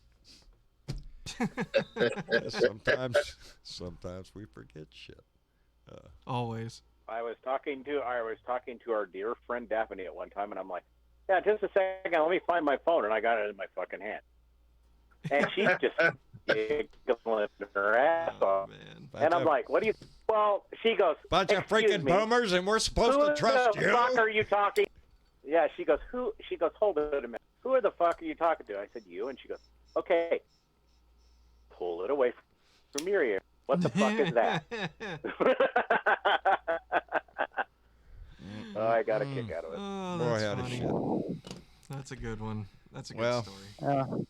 Sometimes we forget shit. Always. I was talking to our dear friend Daphne at one time, and I'm like, yeah, just a second, let me find my phone, and I got it in my fucking hand, and she's just giggling her ass Oh off, man. and I'm like, what do you? Well, she goes, Bunch of "Excuse freaking me, boomers, and we're supposed who to trust the you. fuck are you talking? Yeah, she goes, who? She goes, hold it a minute. Who the fuck are you talking to? I said, you, and she goes, okay, pull it away from your ear. What the fuck is that? Oh, I got a kick out of it. Oh, Boy, that's howdy funny. shit. That's a good one. That's a good Well, story.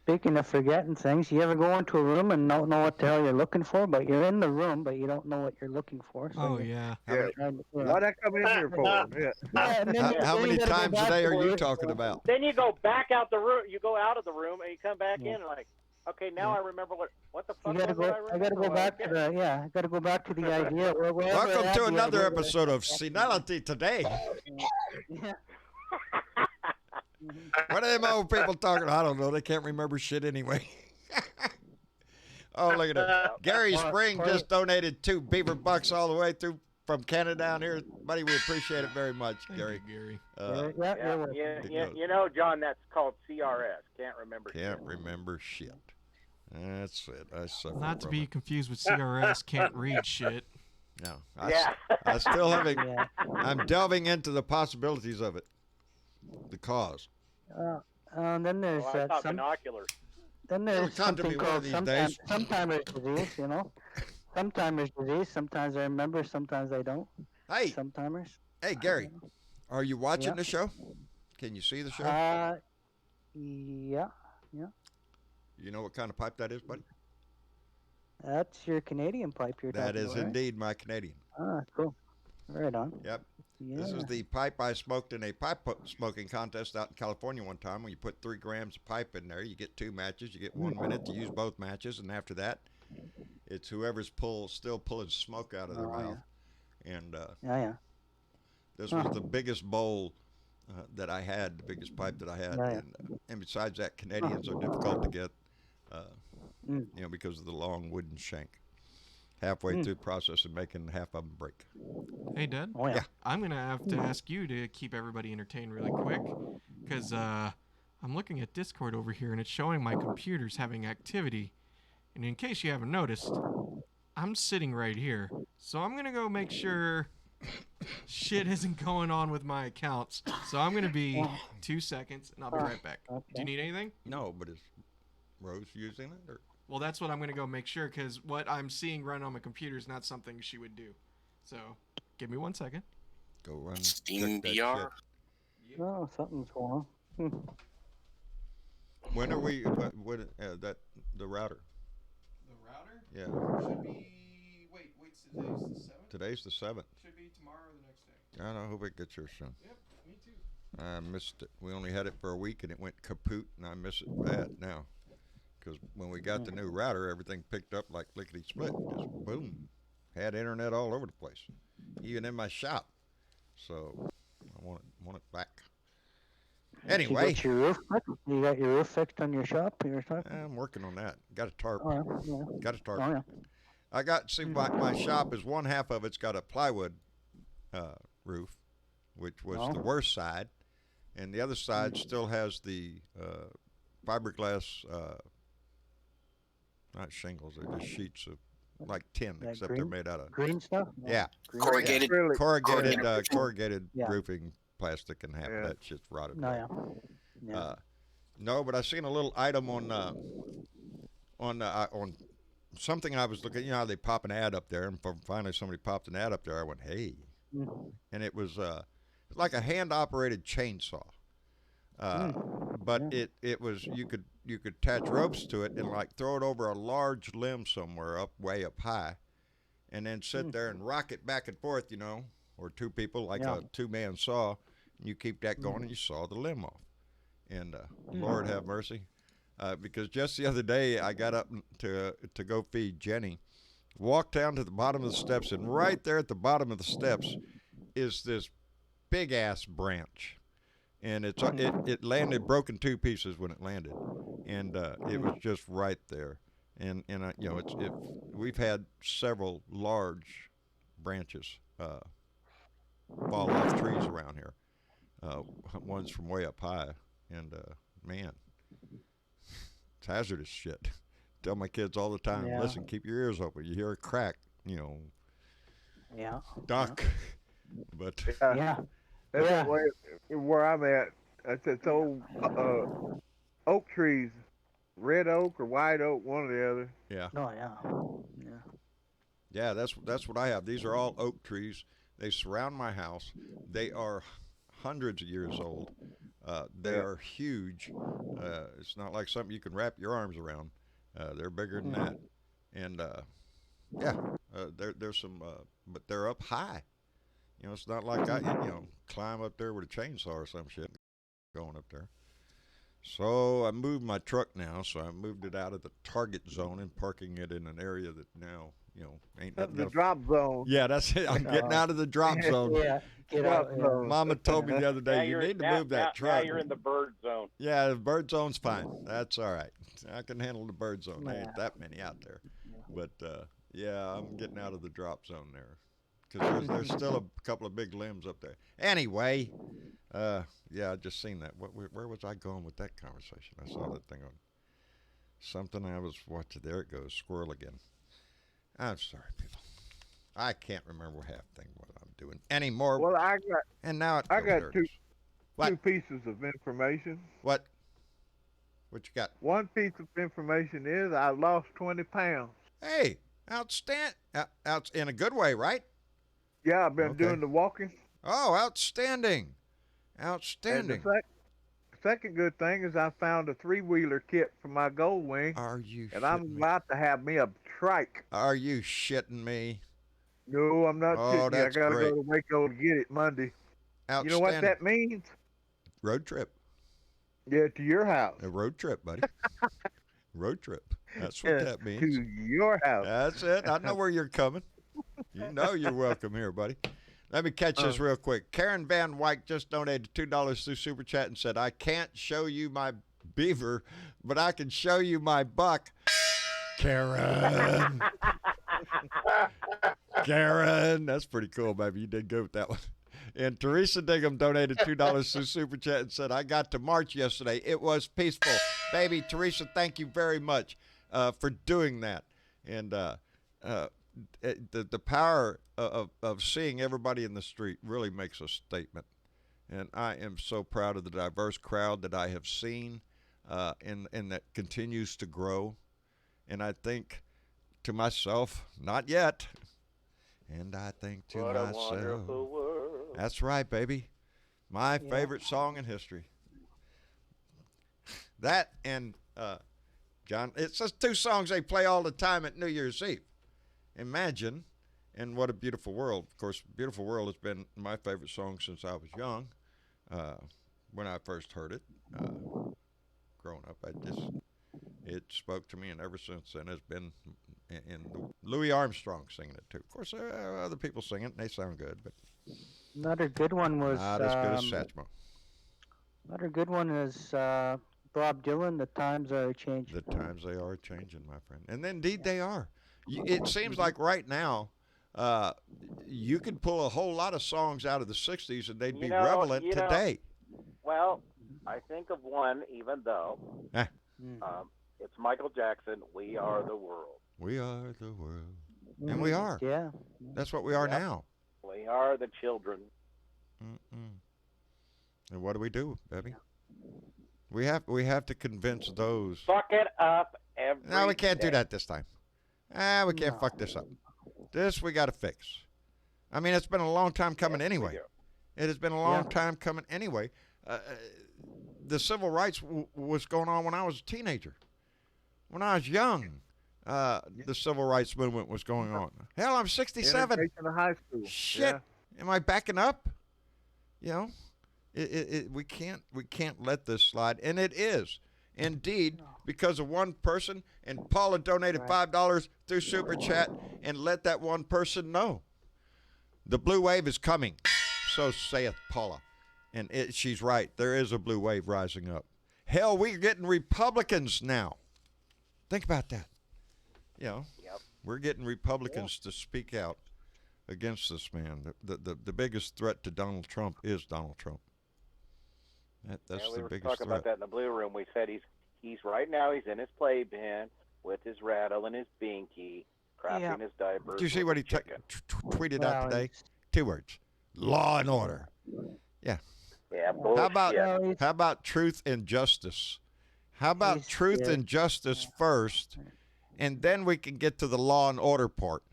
Speaking of forgetting things, you ever go into a room and don't know what the hell you're looking for, but you're in the room, but you don't know what you're looking for. So Oh you're yeah. Yeah. trying to, Why'd I come in here for? Yeah. Yeah, and then How then many you gotta go times a back day to are you work. talking about? Then you go back out the room. You go out of the room and you come back Yeah. in and like, okay, now I remember what the fuck You gotta was it go. I I remember? gotta go Well, back to yeah. the I gotta go back to the idea. Wherever I Welcome had to the another idea. episode of Senility Today. Yeah. What are them old people talking? I don't know. They can't remember shit anyway. Oh, look at that. Gary Spring just donated 2 beaver bucks all the way through from Canada down here. Buddy, we appreciate it very much, Thank Gary. you, Gary. Yeah, Yeah, you're welcome. you know, John, that's called CRS. Can't remember. Can't shit. remember shit. That's it. I suffer Not to from be it. confused with CRS. Can't read shit. No, Yeah. I still haven't. Yeah. I'm delving into the possibilities of it. The cause. Then there's Well, I thought some. binoculars. Then It'll there's come to me something one of called these sometime, days. sometimers disease. You know, sometimers disease. Sometimes I remember, sometimes I don't. Hey, Sometimers. hey, Gary, are you watching Yeah. the show? Can you see the show? Yeah. You know what kind of pipe that is, buddy? That's your Canadian pipe you're That talking is about, right? indeed my Canadian. Ah, cool. Right on. Yep. Yeah. This is the pipe I smoked in a pipe smoking contest out in California one time. When you put 3 grams of pipe in there, you get 2 matches. You get 1 minute to use both matches, and after that, it's whoever's still pulling smoke out of their Oh, yeah. mouth. And Yeah. this was the biggest bowl that I had, the biggest pipe that I had. Yeah. And besides that, Canadians are difficult to get, Mm. because of the long wooden shank. Halfway through the process of making half of them break. Hey, Dad. Oh yeah. Yeah. I'm gonna have to ask you to keep everybody entertained really quick, because I'm looking at Discord over here and it's showing my computer's having activity. And in case you haven't noticed, I'm sitting right here, so I'm gonna go make sure shit isn't going on with my accounts. So I'm gonna be 2 seconds, and I'll be right back. Okay. Do you need anything? No, but is Rose using it? Or? Well, that's what I'm gonna go make sure, because what I'm seeing run on my computer is not something she would do. So, give me 1 second. Go run Steam check that VR. shit. Oh, something's going on. When are we? What? The router? The router Yeah. should be. Wait. Today's the 7th. Today's the 7th. Should be tomorrow or the next day. I hope it gets here soon. Yep, me too. I missed it. We only had it for a week and it went kaput, and I miss it bad now. Because when we got the new router, everything picked up like lickety split. Just boom. Had internet all over the place, even in my shop. So I want it back. Anyway, You got your roof fixed? You got your roof fixed on your shop? You're talking? I'm working on that. Got a tarp. Oh yeah. Got a tarp. Oh yeah. I got, see, my shop is one half of it's got a plywood roof, which was the worst side, and the other side still has the fiberglass, not shingles, they're just sheets of like tin, That except green? they're made out of, Green stuff? yeah, Green Corrugated. Really? corrugated Yeah. roofing plastic, and half of that shit's rotted. No, away. yeah. Yeah. No, but I seen a little item on something I was looking. You know how they pop an ad up there, and finally somebody popped an ad up there. I went, hey, and it was like a hand operated chainsaw, but it was you could attach ropes to it and like throw it over a large limb somewhere way up high, and then sit there and rock it back and forth, or two people like a 2-man saw, and you keep that going and you saw the limb off. And Lord have mercy, because just the other day I got up to go feed Jenny, walked down to the bottom of the steps, and right there at the bottom of the steps is this big ass branch, and it landed broke in 2 pieces when it landed, and it was just right there, and we've had several large branches fall off trees around here, ones from way up high. And man, it's hazardous shit. Tell my kids all the time, listen, keep your ears open. You hear a crack, Yeah. duck. But Yeah. That's where I'm at. It's old oak trees, red oak or white oak, one or the other. yeah, Oh yeah. Yeah. that's what I have. These are all oak trees. They surround my house. They are hundreds of years old. They are huge. It's not like something you can wrap your arms around. They're bigger than that. And there's some, but they're up high. It's not like I climb up there with a chainsaw or some shit going up there. So I moved my truck now. So I moved it out of the target zone and parking it in an area that now ain't nothing The else. drop zone. Yeah, that's it. I'm getting out of the drop zone. Yeah. Get out. Yeah. Mama told me the other Now day, you you're- need to now- move that now- truck. Now you're in the bird zone. Yeah, the bird zone's fine. That's all right. I can handle the bird zone. There ain't that many out there. But, I'm getting out of the drop zone there. Because there's still a couple of big limbs up there. Anyway, I just seen that. Where was I going with that conversation? I saw that thing on something I was watching. There it goes, squirrel again. I'm sorry, people. I can't remember half thing what I'm doing anymore. Well, I got And now I got two What? pieces of information. What you got? One piece of information is I lost 20 pounds. Hey, outstanding. Out in a good way, right? Yeah, I've been Okay. doing the walking. Oh, outstanding. And Outstanding. the second good thing is I found a 3-wheeler kit for my gold wing, Are you and I'm shitting me? about to have me a trike. Are you shitting me? No, I'm not Oh, shitting you. I that's gotta great. go to Waco to get it Monday. Outstanding. You know what that means? Road trip. Yeah, to your house. A road trip, buddy. Road trip. That's what Yeah, that means. to your house. That's it. I know where you're coming. You know you're welcome here, buddy. Let me catch this real quick. Karen Van Wyk just donated $2 through Super Chat and said, I can't show you my beaver, but I can show you my buck. Karen. Karen. That's pretty cool, baby. You did good with that one. And Teresa Diggum donated $2 through Super Chat and said, I got to march yesterday. It was peaceful. Baby, Teresa, thank you very much for doing that. And the power of seeing everybody in the street really makes a statement. And I am so proud of the diverse crowd that I have seen and that continues to grow. And I think to myself, not yet. And I think to What myself, a wonderful world. that's right, baby. My favorite song in history. That and John, it's just two songs they play all the time at New Year's Eve. Imagine, and What a Beautiful World. Of course, Beautiful World has been my favorite song since I was young. When I first heard it, growing up, it spoke to me, and ever since then has been. And Louis Armstrong singing it too. Of course, there are other people singing it, and they sound good, but Another good one was. not as good as Satchmo. Another good one is Bob Dylan. The times are changing. The times they are changing, my friend, and indeed they are. It seems like right now, you could pull a whole lot of songs out of the '60s, and they'd be relevant today. Well, I think of one, even though it's Michael Jackson. We are the world. We are the world, and we are. Yeah. That's what we are now. We are the children. And what do we do, baby? We have to convince those. Fuck it up every No, we can't do day. that this time. We can't fuck this up. This we got to fix. I mean, it's been a long time coming anyway. It has been a long time coming anyway. The civil rights was going on when I was a teenager. When I was young, the civil rights movement was going on. Hell, I'm 67. Integration of high school. Shit, Yeah. am I backing up? You know, we can't let this slide, and it is indeed because of one person. And Paula donated $5 through Super Chat, and let that one person know the blue wave is coming. So saith Paula, and she's right. There is a blue wave rising up. Hell, we're getting Republicans now. Think about that. You know, we're getting Republicans to speak out against this man. The biggest threat to Donald Trump is Donald Trump. That's we the were biggest talking threat. about that in the blue room. We said he's right now. He's in his playpen with his rattle and his binky, crapping his diapers. Did you see what he tweeted out today? 2 words: law and order. Yeah. Yeah. Bullshit. How about truth and justice? How about truth and justice first, and then we can get to the law and order part.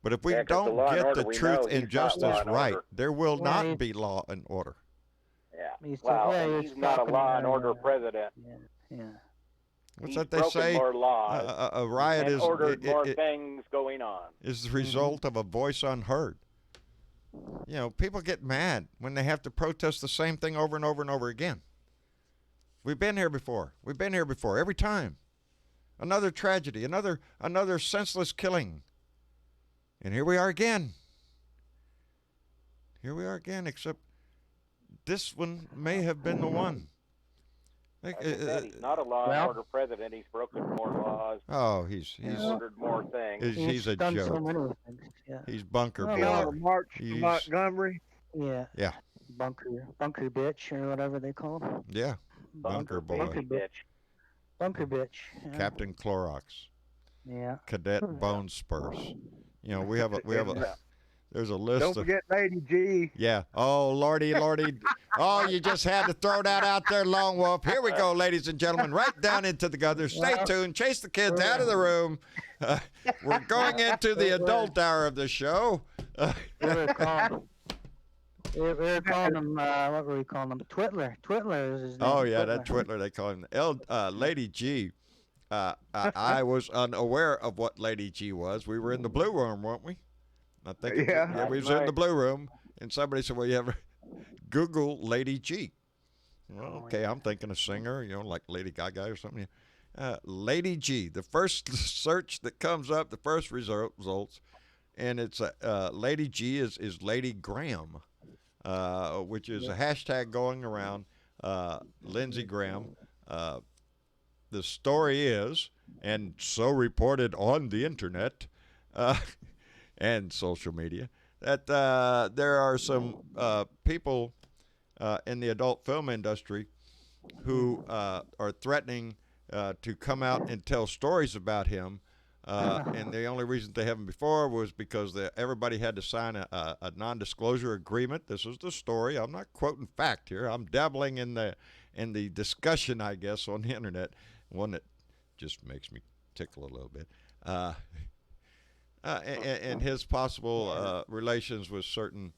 But if we don't get the truth and justice right, there will not be law and order. Yeah. He's not a law and order president. Yeah. What's that they say? More laws a riot and is ordered more things going on. Is the result of a voice unheard. You know, people get mad when they have to protest the same thing over and over and over again. We've been here before. We've been here before. Every time. Another tragedy. Another senseless killing. And here we are again. Here we are again, except this one may have been the one. He's not a law and order president. He's broken more laws. Oh, he's ordered more things. He's a done joke. so many things. Yeah. He's bunker boy. On the march to Montgomery. Yeah. Yeah. Bunker bitch or whatever they call him. Yeah. Bunker boy. Bunker bitch. Bunker bitch. Yeah. Captain Clorox. Yeah. Cadet Bone Spurs. You know, we have a there's a list. Don't forget Lady G. Yeah. Oh, Lordy. Oh, you just had to throw that out there, Lone Wolf. Here we go, ladies and gentlemen, right down into the gutter. Stay tuned. Chase the kids out of the room. We're going into the adult hour of the show. We were calling him, what were we calling him? Twitler. Twitler is his name. Oh, yeah, that Twitler, they call him. Lady G. I was unaware of what Lady G was. We were in the blue room, weren't we? I think we was in the blue room, and somebody said, well, you ever Google Lady G? Well, okay, I'm thinking a singer, you know, like Lady Gaga or something. Lady G, the first search that comes up, the first results, and it's Lady G is Lady Graham, which is a hashtag going around. Lindsey Graham. The story is, and so reported on the internet and social media, that there are some people in the adult film industry who are threatening to come out and tell stories about him. And the only reason they haven't before was because everybody had to sign a non-disclosure agreement. This is the story. I'm not quoting fact here. I'm dabbling in the discussion, I guess, on the internet. One that just makes me tickle a little bit. And his possible relations with certain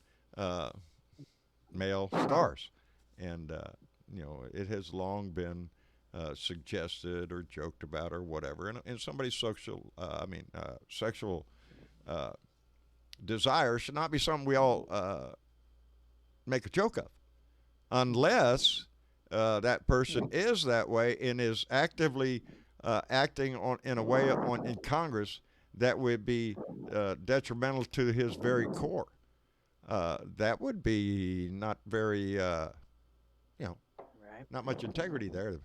male stars. And, it has long been suggested or joked about or whatever. And somebody's sexual desire should not be something we all make a joke of. Unless that person is that way and is actively acting in a way in Congress that would be detrimental to his very core. That would be not very, not much integrity there.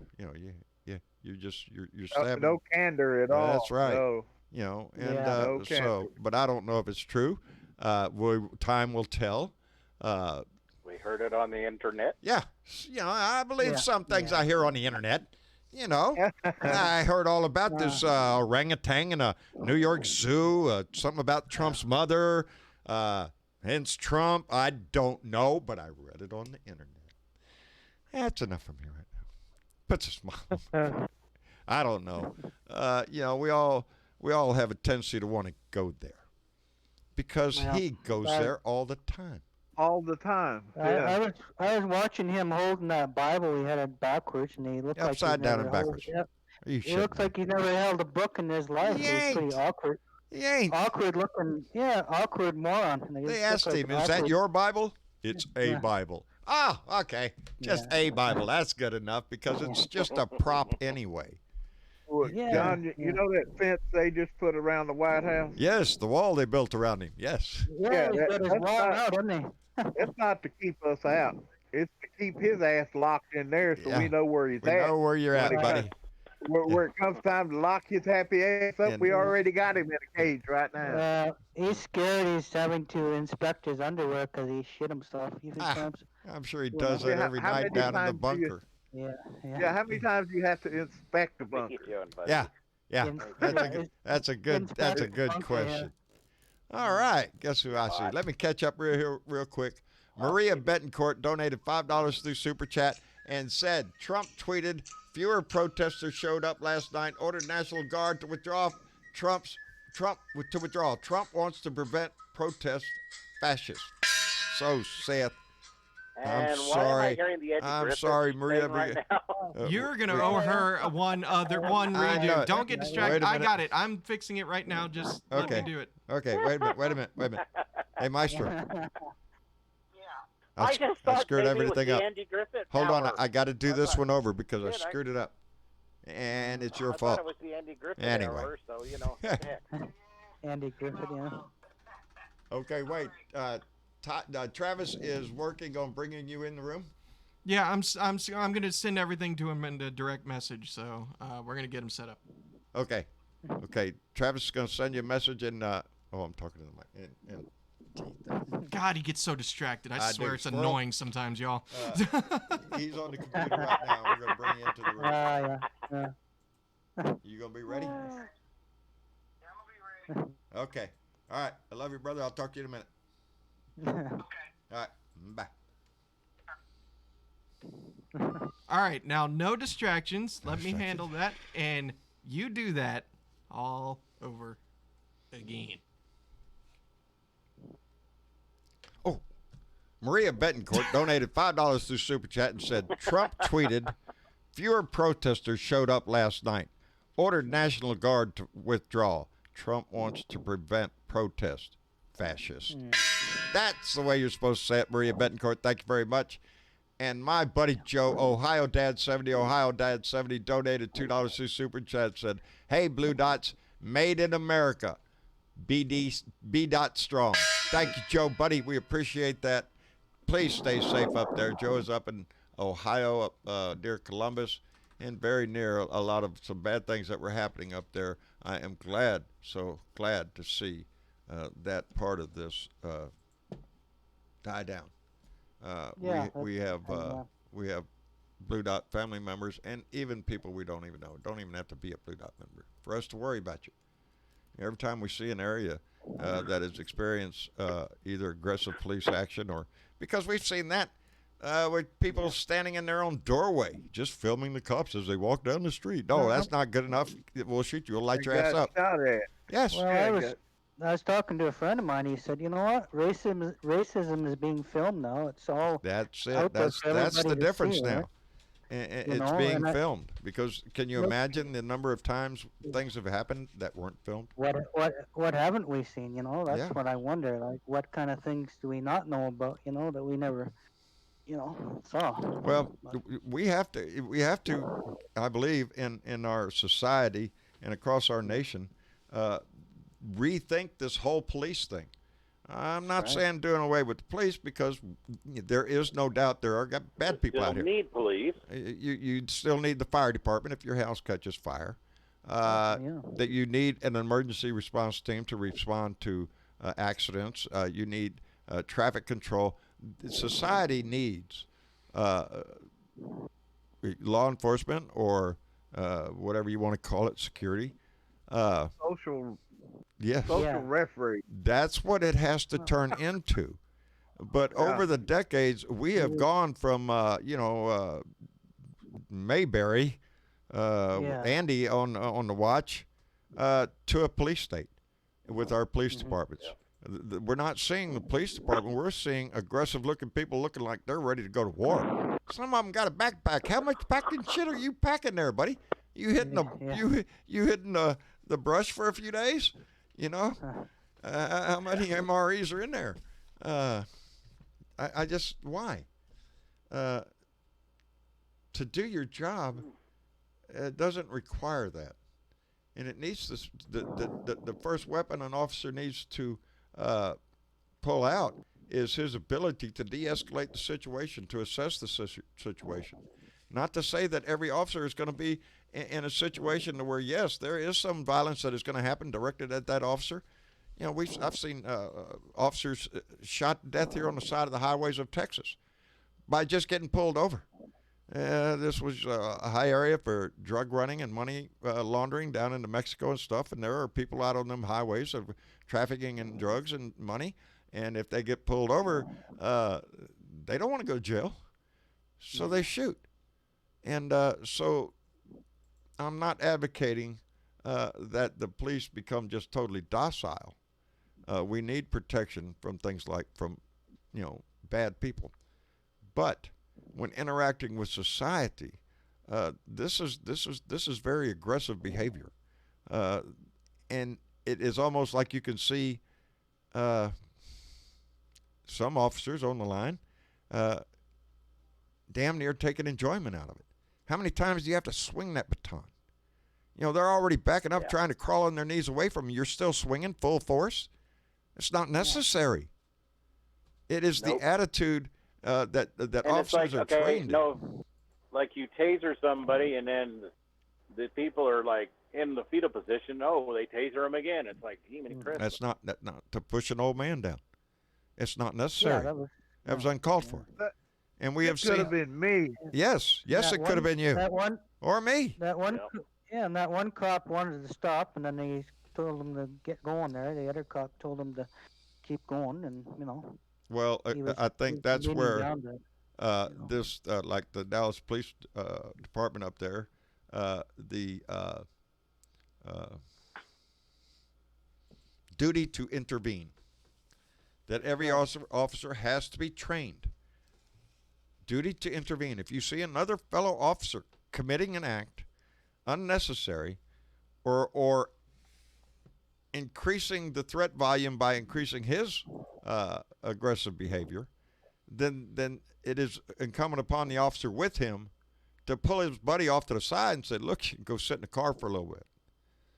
You're stabbing. No candor at all. That's right. No. No candor. But I don't know if it's true. Time will tell. We heard it on the internet. Yeah, I believe some things I hear on the internet. I heard all about this orangutan in a New York zoo, something about Trump's mother, hence Trump. I don't know, but I read it on the internet. That's enough for me right now. Puts a smile. I don't know. We all have a tendency to want to go there because he goes there all the time. All the time. I was watching him holding that Bible. He had it backwards, and he looked upside down and backwards. He looks like he never held a book in his life. He was pretty awkward. He ain't. Awkward looking. Yeah, awkward moron. They asked him, "Is that your Bible?" It's a Bible. Ah, okay. Just a Bible. That's good enough because it's just a prop anyway. Well, John, you know that fence they just put around the White House? Yes, the wall they built around him. Yes. Yeah, he's got his wall out, isn't he? It's not to keep us out. It's to keep his ass locked in there so we know where he's at. We know where you're at, buddy. Where it comes time to lock his happy ass up, we already got him in a cage right now. He's scared he's having to inspect his underwear because he shit himself a few times. I'm sure he does that every night down in the bunker. Yeah. How many times do you have to inspect the bunker? Yeah. That's a good question. All right, guess who I see? Let me catch up real quick. Maria Betancourt donated $5 through Super Chat and said, Trump tweeted, fewer protesters showed up last night, ordered National Guard to withdraw. Trump wants to prevent protest fascists. So saith. And why am I hearing the Eddie Griffith sorry, Maria. right now? You're going to owe her one redo. Don't get distracted. I got it. I'm fixing it right now. Just let me do it. Okay, wait a minute. Hey, Maestro. I just thought screwed maybe everything it was up. the Andy Griffith Hold on, hour. I got to do this one over because I screwed it up. And it's your fault. I thought it was the Andy Griffith Anyway. hour, so, Andy Griffith, Okay, wait. Travis is working on bringing you in the room. Yeah, I'm going to send everything to him in a direct message, so we're going to get him set up. Okay. Travis is going to send you a message and I'm talking to the mic. God, he gets so distracted. I swear it's annoying sometimes, y'all. He's on the computer right now. We're going to bring you into the room. yeah. You going to be ready? Yeah, I'm going to be ready. Okay. All right. I love you, brother. I'll talk to you in a minute. Okay. All right. Bye. All right. Now, no distractions. Let me handle that. And you do that all over again. Oh, Maria Betancourt donated $5 through Super Chat and said, Trump tweeted, fewer protesters showed up last night. Ordered National Guard to withdraw. Trump wants to prevent protest. Fascist. That's the way you're supposed to say it, Maria Betancourt. Thank you very much. And my buddy Joe, Ohio Dad 70, donated $2 through Super Chat, said, hey, Blue Dots, made in America. B. Strong. Thank you, Joe, buddy. We appreciate that. Please stay safe up there. Joe is up in Ohio, near Columbus, and very near a lot of some bad things that were happening up there. I am so glad to see that part of this die down. We have Blue Dot family members and even people we don't even know. Don't even have to be a Blue Dot member for us to worry about you. Every time we see an area that has experienced either aggressive police action or because we've seen that with people standing in their own doorway just filming the cops as they walk down the street. No, that's not good enough. We'll shoot you. We'll light your ass up. Yes. Well, I was talking to a friend of mine. He said, "You know what? Racism is being filmed now. It's all that's it. That's the difference now. Right? It's being filmed because can you imagine the number of times things have happened that weren't filmed? What haven't we seen? That's what I wonder. Like, what kind of things do we not know about? That we never, saw. Well, we have to. I believe in our society and across our nation, rethink this whole police thing. I'm not saying doing away with the police because there is no doubt there are bad people out here. You need police. You still need the fire department if your house catches fire. That you need an emergency response team to respond to accidents. You need traffic control. Society needs law enforcement or whatever you want to call it, security. Social referee. That's what it has to turn into. But over the decades, we have gone from, Mayberry, Andy on the watch, to a police state with our police departments. We're not seeing the police department. We're seeing aggressive-looking people looking like they're ready to go to war. Some of them got a backpack. How much packing shit are you packing there, buddy? You hitting you hitting the brush for a few days? How many MREs are in there? I just why? To do your job, it doesn't require that, and it needs the first weapon an officer needs to pull out is his ability to de-escalate the situation, to assess the situation. Not to say that every officer is going to be in a situation where, yes, there is some violence that is going to happen directed at that officer. I've seen officers shot to death here on the side of the highways of Texas by just getting pulled over. This was a high area for drug running and money laundering down into Mexico and stuff, and there are people out on them highways of trafficking in drugs and money, and if they get pulled over, they don't want to go to jail, so they shoot. And so I'm not advocating that the police become just totally docile. We need protection from things like bad people. But when interacting with society, this is very aggressive behavior, and it is almost like you can see some officers on the line damn near taking enjoyment out of it. How many times do you have to swing that baton? They're already backing up, trying to crawl on their knees away from you. You're still swinging full force. It's not necessary. It is the attitude that officers are trained in. Like you taser somebody, and then the people are like in the fetal position. Oh, they taser them again. It's like Demon Christmas. That's not to push an old man down. It's not necessary. That was uncalled for. And we have seen. It could have been me. Yes, it could have been you. Or me. And that one cop wanted to stop, and then they told him to get going there. The other cop told him to keep going, and Well, I think that's where this, like the Dallas Police Department up there, the duty to intervene. That every officer has to be trained. Duty to intervene. If you see another fellow officer committing an act unnecessary or increasing the threat volume by increasing his aggressive behavior, then it is incumbent upon the officer with him to pull his buddy off to the side and say, look, you can go sit in the car for a little bit.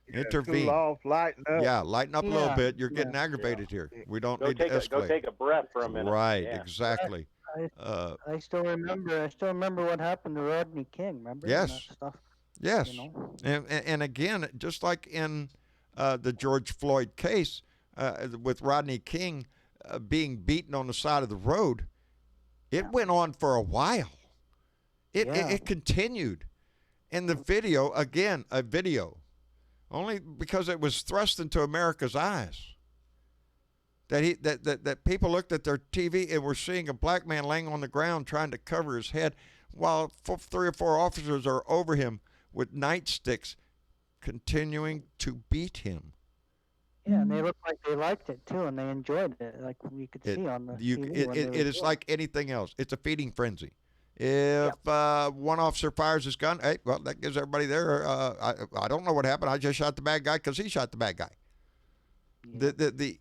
Intervene. Cool off, lighten up. Yeah, lighten up a little Yeah, bit. You're yeah. getting aggravated here. We don't Go need to take a go escalate. take a breath for a minute. Right, Yeah. exactly. I, Uh, I still remember. I still remember what happened to Rodney King. Remember and that yes, stuff. yes. You know. And again, just like in the George Floyd case with Rodney King being beaten on the side of the road, it went on for a while. It continued. And the video, again, a video, only because it was thrust into America's eyes. That people looked at their TV and were seeing a black man laying on the ground trying to cover his head while 3 or 4 officers are over him with nightsticks continuing to beat him. Yeah, and they looked like they liked it too, and they enjoyed it, like we could see on the TV. It is like anything else. It's a feeding frenzy. If one officer fires his gun, hey, well, that gives everybody there. I don't know what happened. I just shot the bad guy because he shot the bad guy. Yeah.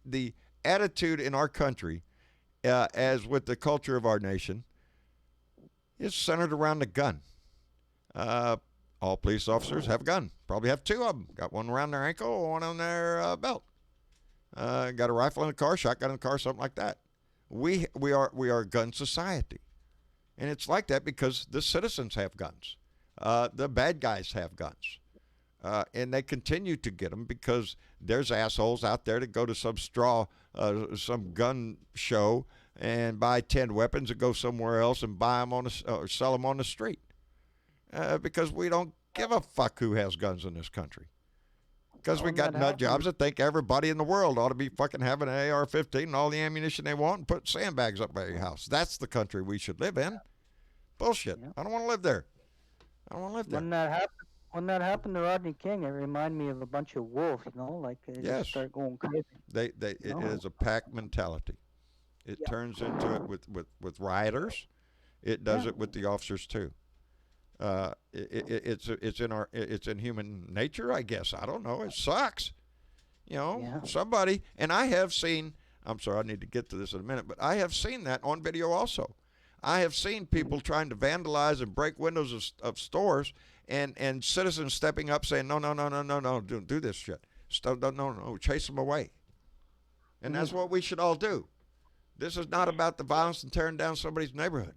The attitude in our country, as with the culture of our nation, is centered around the gun. All police officers have a gun. Probably have 2 of them. Got one around their ankle, one on their belt. Got a rifle in the car, shotgun in the car, something like that. We are a gun society, and it's like that because the citizens have guns. The bad guys have guns. And they continue to get them because there's assholes out there that go to some gun show and buy 10 weapons and go somewhere else and buy them or sell them on the street. Because we don't give a fuck who has guns in this country. Because we got nut jobs that think everybody in the world ought to be fucking having an AR-15 and all the ammunition they want and put sandbags up by your house. That's the country we should live in. Bullshit. Yeah. I don't want to live there. I don't want to live there. When that happened to Rodney King, it reminded me of a bunch of wolves, like they just start going crazy. It is a pack mentality. It turns into it with rioters. It does it with the officers too. It's in human nature, I guess. I don't know. It sucks. Somebody, and I have seen, I'm sorry, I need to get to this in a minute, but I have seen that on video also. I have seen people trying to vandalize and break windows of stores and citizens stepping up saying, no, don't do this shit. No, chase them away. And that's what we should all do. This is not about the violence and tearing down somebody's neighborhood.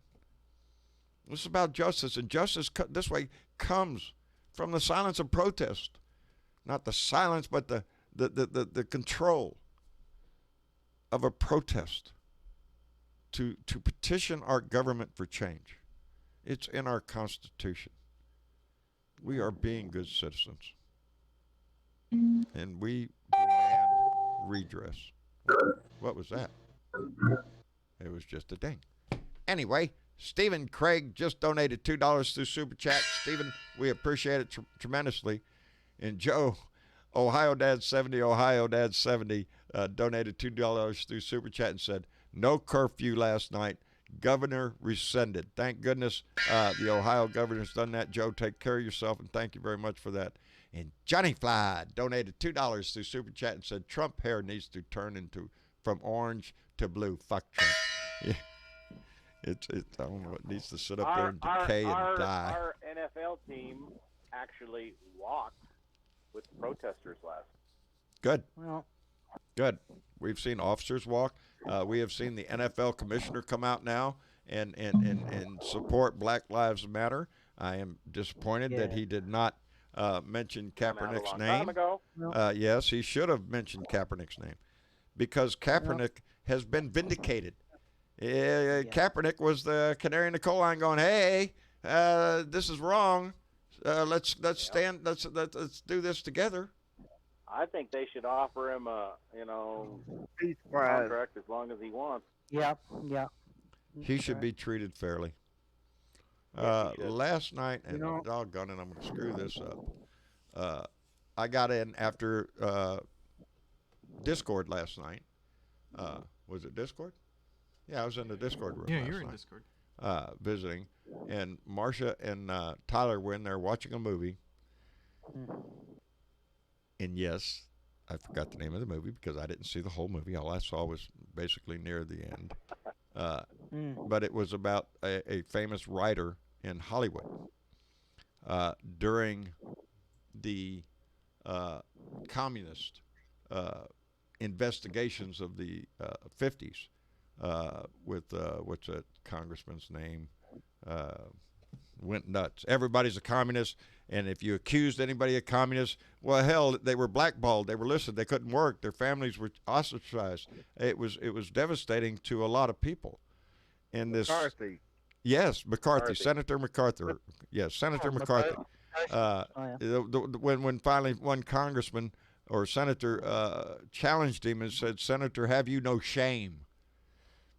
This is about justice, and justice this way comes from the silence of protest. Not the silence, but the control of a protest to petition our government for change. It's in our Constitution. We are being good citizens. And we demand redress. What was that? It was just a ding. Anyway, Stephen Craig just donated $2 through Super Chat. Stephen, we appreciate it tremendously. And Joe, Ohio Dad 70, donated $2 through Super Chat and said, no curfew last night. Governor rescinded. Thank goodness the Ohio governor's done that. Joe, take care of yourself, and thank you very much for that. And Johnny Fly donated $2 through Super Chat and said, Trump hair needs to turn from orange to blue. Fuck Trump. Yeah. I don't know. It needs to sit up there and decay and die. Our NFL team actually walked with protesters last. Good. Well, good. We've seen officers walk. We have seen the NFL commissioner come out now and support Black Lives Matter. I am disappointed that he did not mention Kaepernick's name. Yes, he should have mentioned Kaepernick's name because Kaepernick has been vindicated. Kaepernick was the canary in the coal mine going, hey, this is wrong. Let's stand. Let's do this together. I think they should offer him a peace contract as long as he wants. Yeah. He should be treated fairly. Last night, and doggone it, I'm going to screw this up. I got in after Discord last night. Was it Discord? Yeah, I was in the Discord room. Yeah, you're in night, Discord. visiting, and Marcia and Tyler were in there watching a movie. And yes, I forgot the name of the movie because I didn't see the whole movie. All I saw was basically near the end. But it was about a famous writer in Hollywood during the communist investigations of the 50s with what's that congressman's name? Went nuts. Everybody's a communist, and if you accused anybody of communist, well, hell, they were blackballed. They were listed. They couldn't work. Their families were ostracized. It was devastating to a lot of people. And this, McCarthy. yes, McCarthy, McCarthy. Senator McCarthy, yes, Senator McCarthy. When finally one congressman or senator challenged him and said, "Senator, have you no shame?"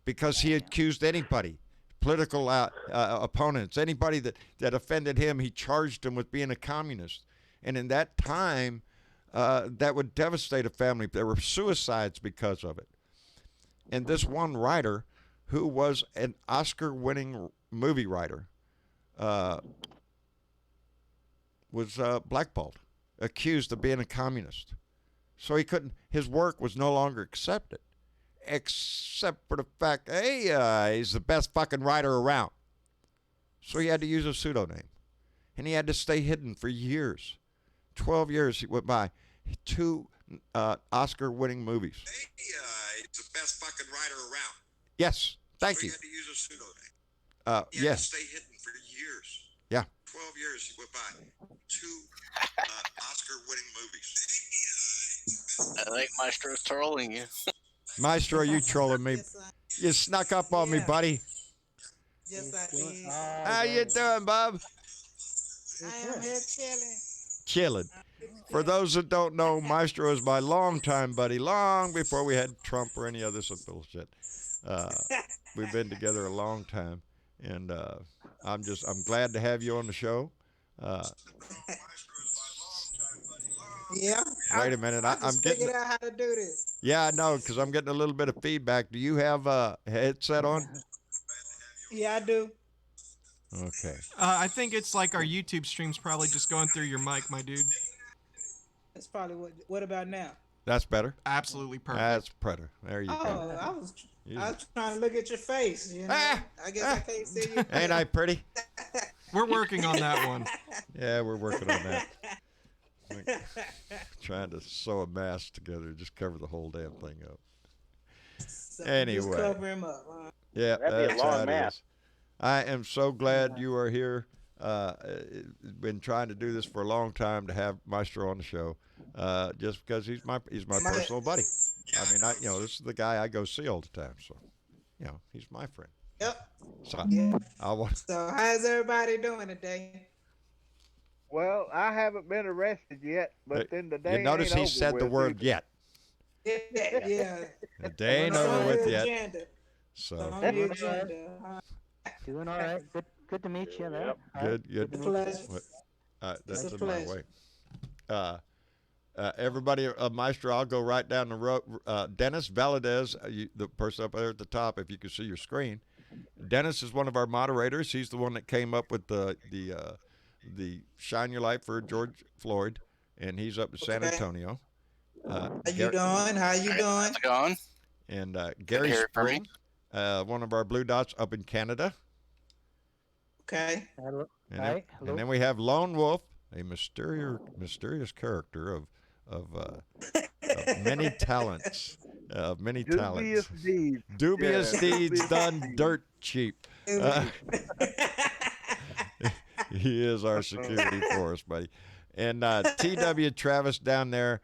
Because he accused anybody, political opponents, anybody that offended him, he charged him with being a communist. And in that time, that would devastate a family. There were suicides because of it. And this one writer, who was an Oscar-winning movie writer, was blackballed, accused of being a communist. So he couldn't. His work was no longer accepted, except for the fact, hey, he's the best fucking writer around. So he had to use a pseudonym, and he had to stay hidden for years. 12 years he went by. 2 Oscar-winning movies. Hey, he's the best fucking writer around. Yes, thank you. So he had to use a pseudonym. He had to stay hidden for years. Yeah. 12 years he went by. 2 Oscar-winning movies. I think Maestro's trolling you. Maestro, you trolling me? You snuck up on me, buddy. Yes, I did. How you doing, Bob? I am here chilling. Chilling. For those that don't know, Maestro is my longtime buddy, long before we had Trump or any other bullshit. We've been together a long time, and I'm glad to have you on the show. Yeah. Wait a minute, I'm getting. Figured out how to do this. Yeah, I know, because I'm getting a little bit of feedback. Do you have a headset on? Yeah, I do. Okay. I think it's like our YouTube stream's probably just going through your mic, my dude. That's probably what about now? That's better. Absolutely perfect. That's better. There you Oh, go. I was trying to look at your face. You know, I guess I can't see you. Ain't I pretty? We're working on that one. Yeah, we're working on that. Trying to sew a mask together, just cover the whole damn thing up. So Anyway. just cover him up. Huh? Yeah, That'd be a that's long how it mask. is. I am so glad you are here. Been trying to do this for a long time to have Maestro on the show, just because he's my personal buddy. I mean, this is the guy I go see all the time, so he's my friend. Yep. So Yeah. I want. So how's everybody doing today? Well, I haven't been arrested yet, but then the day You notice ain't he over said the with word either. yet. Yeah. The day ain't It's over on with the yet. agenda. So On the agenda. Doing all right. Good to meet you there. good. It's a pleasure. That's It's a in my pleasure. way. Everybody, Maestro, I'll go right down the road. Dennis Valadez, the person up there at the top, if you can see your screen. Dennis is one of our moderators. He's the one that came up with the Shine Your Light for George Floyd, and he's up in San Okay. Antonio. How you doing? How you doing? How's it going? And Gary hear it from Spring, one of our Blue Dots up in Canada. Okay. Hello. And, Hi, then, hello. and then we have Lone Wolf, a mysterious character of many talents. Many Dubious talents. deeds. Dubious Yeah, deeds dubious done deeds. dirt cheap. He is our security force, buddy. And T.W. Travis down there,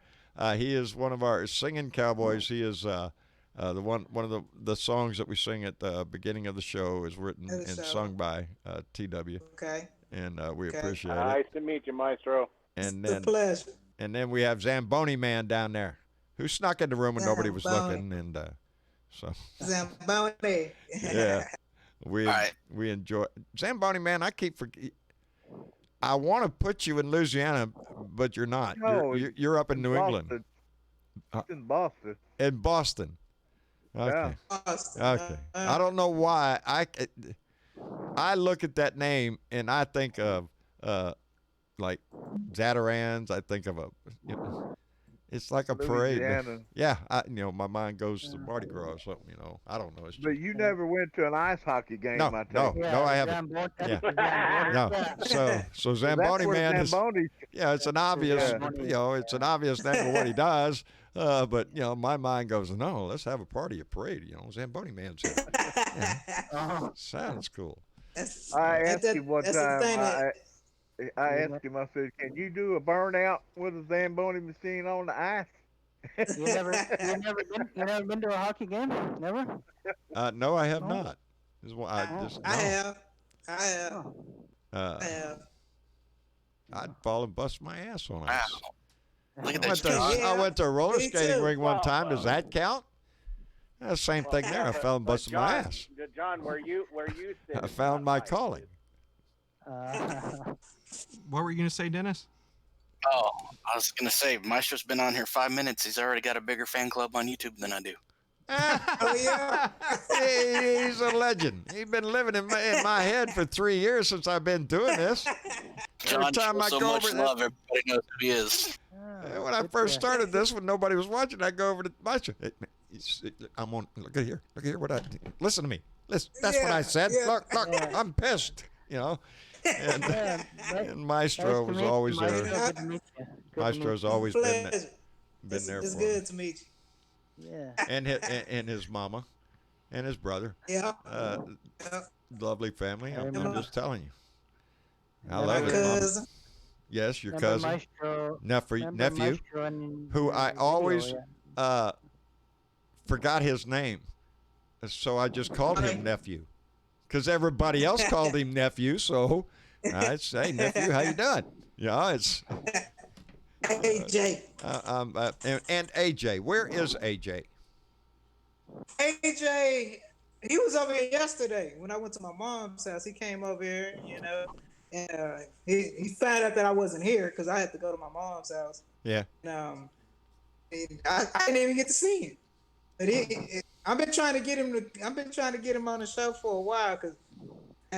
he is one of our singing cowboys. He is the one of the songs that we sing at the beginning of the show is written and sung by T.W. Okay. And we Okay. appreciate Nice it. to meet you, Maestro. And It's a then pleasure. and then we have Zamboni Man down there, who snuck in the room when nobody was Zamboni. looking, and so Zamboni. yeah, we Right. we enjoy Zamboni Man. I want to put you in Louisiana, but you're not. No, You're up in New England, It's in Boston. in Boston. Okay, okay. I don't know why I look at that name and I think of like Zatarans. I think of It's like a parade. Louisiana. Yeah, my mind goes to Mardi Gras or something. I don't know. It's But you never went to an ice hockey game, No, I take no. it. Yeah, I haven't. Zamboni, Yeah. Zamboni, No. yeah. So That's Zamboni where Man is. Zamboni. Yeah, it's an obvious. Yeah. It's an obvious name of what he does. But my mind goes, no, let's have a party, a parade. Zamboni Man's here. Yeah. Sounds cool. I asked him one that's the time. thing I asked him. I said, "Can you do a burnout with a Zamboni machine on the ice?" You never been to a hockey game? Never? No, I have No? not. I have. Uh, I have. I'd fall and bust my ass on Wow. ice. Look at I that. went, to, John. I went to a roller Me skating too. ring one time. Does that count? That's the same thing there. I fell and busted my ass. John, where you sit? I is found not my right. calling. What were you gonna say, Dennis? Oh, I was gonna say, Maestro's been on here 5 minutes. He's already got a bigger fan club on YouTube than I do. Oh yeah. He's a legend. He's been living in my head for 3 years since I've been doing this. John time shows I so go much over there- love. Everybody knows who he is. When I first started this, when nobody was watching, I go over to Maestro. I'm on. Look at here. Look at here. Listen to me. Listen. That's what I said. Yeah. Look. I'm pissed. And, and Maestro was always there. Good to meet you. Maestro's always been Pleasure. there It's for good me. to meet you. Yeah. And his mama, and his brother. Yeah. Lovely family. I'm Remember- just telling you. I Remember love My it, Mama. cousin. Yes, your Remember cousin, Maestro, nephew, remember Maestro in who the I video, always yeah. forgot his name, so I just called him nephew, because everybody else called him nephew. So I'd say, nephew, how you doing? It's Hey Jay. and AJ. Where is AJ? AJ, he was over here yesterday when I went to my mom's house. He came over here, and he found out that I wasn't here because I had to go to my mom's house. Yeah. And, I didn't even get to see him. But I've been trying to get him on the show for a while because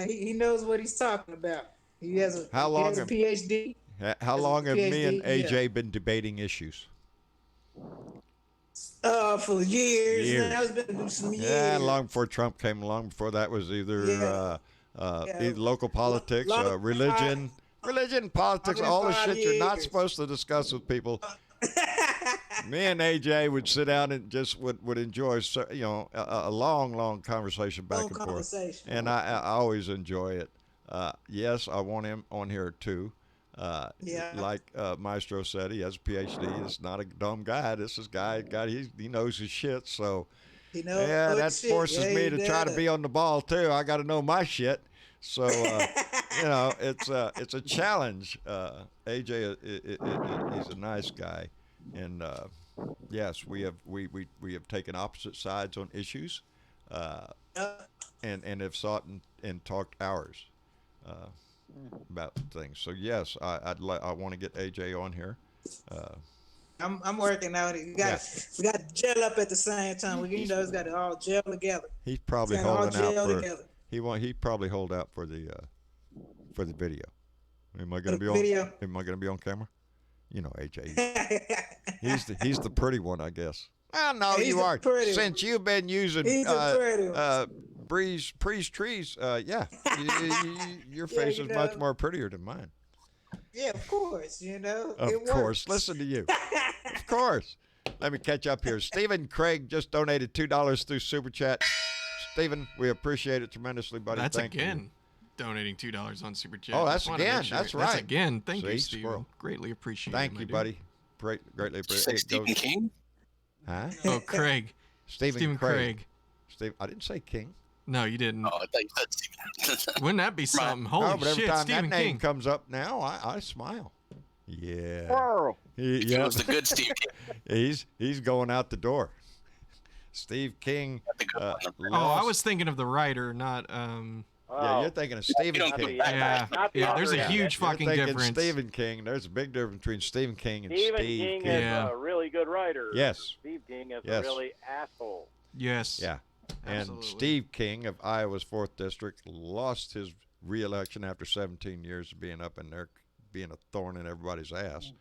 he knows what he's talking about. He has a PhD. How long have me and PhD, AJ been debating issues? For years. Years. Now it's been some years. Yeah, long before Trump came along. Before that was either either local politics, religion, politics, all the shit you're not supposed to discuss with people. Me and AJ would sit down and just would enjoy, a long conversation back and forth, and I always enjoy it. Yes, I want him on here too. Like Maestro said, he has a PhD. He's not a dumb guy. This is guy he knows his shit. So that forces me to try to be on the ball too. I got to know my shit. So it's a challenge. AJ, he's a nice guy, and yes, we have taken opposite sides on issues, and have sought and talked hours. About things. So yes, I want to get AJ on here. I'm working out. We got to gel up at the same time. It's got to all gel together. He's probably holding out for. He probably hold out for the video. Am I going to be on? Video? Am I going to be on camera? AJ. He's the pretty one, I guess. I know you are. Since you've been using Breeze trees, your face is much more prettier than mine. Yeah, of course. Of course. Listen to you. Of course. Let me catch up here. Stephen Craig just donated $2 through Super Chat. Stephen, we appreciate it tremendously, buddy. That's Thank again you. Donating $2 on Super Chat. Oh, that's Just wanna make again. sure- That's right. That's again. Thank See, you, Steve. squirrel. Greatly appreciate it. Thank my you, dude. buddy. Greatly Did you say appreciate it. Stephen King? Huh? Oh, Craig. Stephen Craig. Steve, I didn't say King. No, you didn't. Oh, I thought you said Stephen. Wouldn't that be something? Holy No, but every shit, time Stephen that name King. comes up now, I smile. Yeah. Squirrel. It was the good Steve King. He's going out the door. Steve King. Oh, I was thinking of the writer, not Yeah, you're thinking of Stephen King. Yeah, yeah. There's a huge fucking You're thinking difference. Stephen King. There's a big difference between Stephen King and Stephen Steve King King. is Yeah. a really good writer. Yes. Steve King is Yes. a really asshole. Yes. Yeah. And Absolutely. Steve King of Iowa's 4th District lost his re-election after 17 years of being up in there, being a thorn in everybody's ass.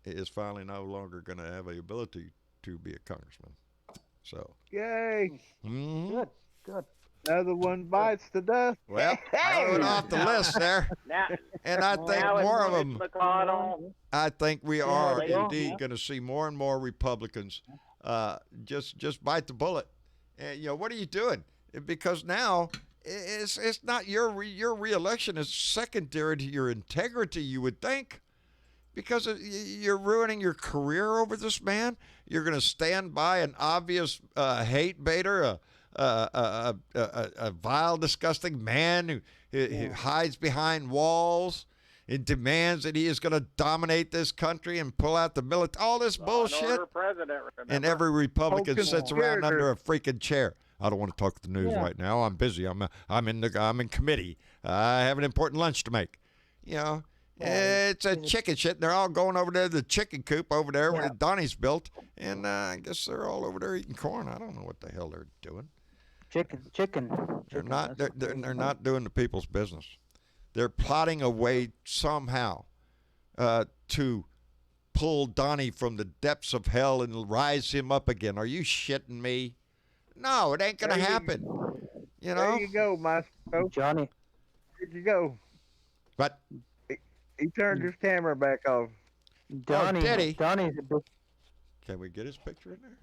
is finally no longer going to have the ability to be a congressman. So, Yay! mhm. Good. Another one bites the dust. Well, throw it off the list there. Now, And I think now it's more of Mitch them. McConnell. I think we Yeah, are there you go. indeed Yeah. going to see more and more Republicans just bite the bullet. And what are you doing? Because now it's not your reelection is secondary to your integrity. You would think, because you're ruining your career over this man. You're going to stand by an obvious hate baiter, a vile, disgusting man who hides behind walls. It demands that he is going to dominate this country and pull out the military. All this bullshit. Order president, remember? And every Republican Focus sits on around character. under a freaking chair. I don't want to talk the news Yeah. right now. I'm busy. I'm in committee. I have an important lunch to make. It's a chicken shit. And they're all going over there to the chicken coop over there where Donnie's built, and I guess they're all over there eating corn. I don't know what the hell they're doing. Chicken. They're not. That's They're what not doing the people's business. They're plotting a way somehow to pull Donnie from the depths of hell and rise him up again. Are you shitting me? No, it ain't gonna There you- happen. There you go, Maestro. Johnny. There you go. But He turned his camera back off. Donnie. did he? Donnie's a big. can we get his picture in there?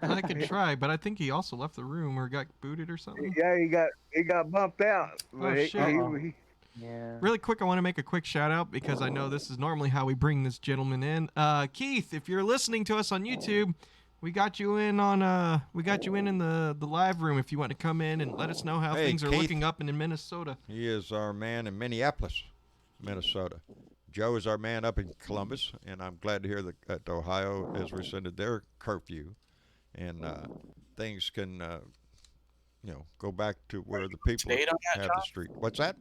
I could try, but I think he also left the room or got booted or something. Yeah, he got bumped out. Oh, shit. Yeah. Really quick, I want to make a quick shout out because I know this is normally how we bring this gentleman in. Keith, if you're listening to us on YouTube, we got you in on in the live room if you want to come in and let us know how Hey, things are Keith. looking up in Minnesota. He is our man in Minneapolis, Minnesota. Joe is our man up in Columbus, and I'm glad to hear that Ohio has rescinded their curfew, and things can, go back to where the people Date on that, have John? the street. What's that?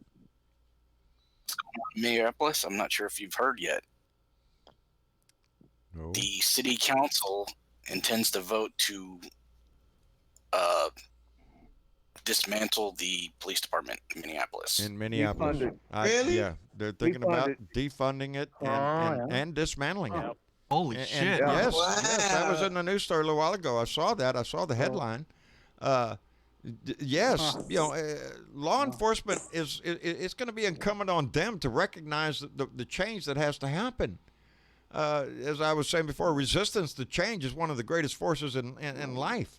Minneapolis. I'm not sure if you've heard yet. No. The city council intends to vote to dismantle the police department in Minneapolis. In Minneapolis. Defunded. Really? Yeah, they're thinking about defunding it and, Oh, and dismantling it. Holy And- shit! and Yeah. yes, that was Wow. in the news story a little while ago. I saw that. I saw the headline. Yes, law enforcement it's going to be incumbent on them to recognize the change that has to happen. As I was saying before, resistance to change is one of the greatest forces in life.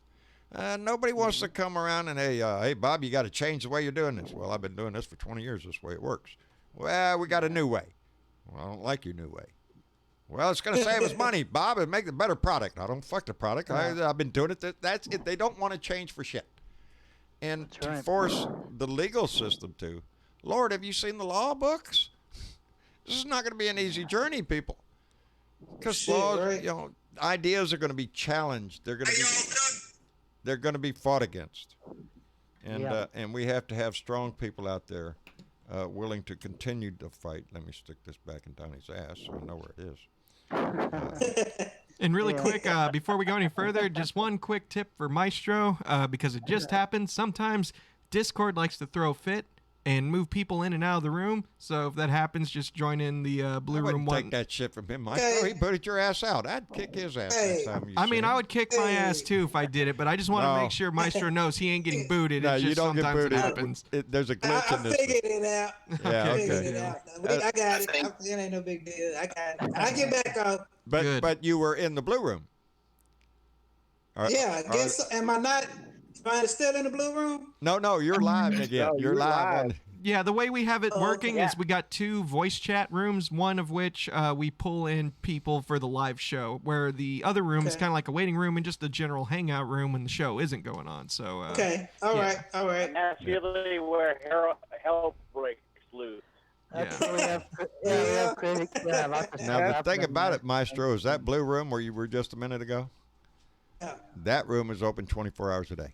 Nobody wants to come around and, hey, Bob, you got to change the way you're doing this. Well, I've been doing this for 20 years. This way it works. Well, we got a new way. Well, I don't like your new way. Well, it's going to save us money, Bob, and make a better product. I don't fuck the product. I've been doing it. That's it. They don't want to change for shit. And That's to right. force the legal system to, Lord, have you seen the law books? This is not going to be an easy journey, people. Because Shit, laws, right. ideas are going to be challenged. They're going to be fought against, and Yeah. and we have to have strong people out there willing to continue to fight. Let me stick this back in Donnie's ass so I know where it is. And really Yeah. quick, before we go any further, just one quick tip for Maestro, because it just happened. Sometimes Discord likes to throw a fit and move people in and out of the room. So if that happens, just join in the blue I room wouldn't one. take that shit from him, Mike. Hey. Oh, he booted your ass out. I'd kick his ass next Hey. time you I see mean, him. I would kick my ass too if I did it, but I just want to No. make sure Maestro knows he ain't getting booted. No, It's you just don't get sometimes booted. it happens. There's a glitch I in this. figured it out. Yeah, I figured okay. it out. Uh, I got it. I think- It ain't no big deal. I got it. I get back up. But Good. but you were in the blue room. Yeah, I guess. Am I not? Am I still in the blue room? No, you're live again. No, you're you're live. live. Yeah, the way we have it Oh, working okay. is we got 2 voice chat rooms, one of which we pull in people for the live show, where the other room is Okay. kind of like a waiting room and just a general hangout room when the show isn't going on. So Okay. All yeah. right. All right. And that's really where hell breaks loose. That's Yeah. where we have, we have critics. Yeah, lots of Now the stuff thing happening about there. it, Maestro, is that blue room where you were just a minute ago. Yeah. That room is open 24 hours a day.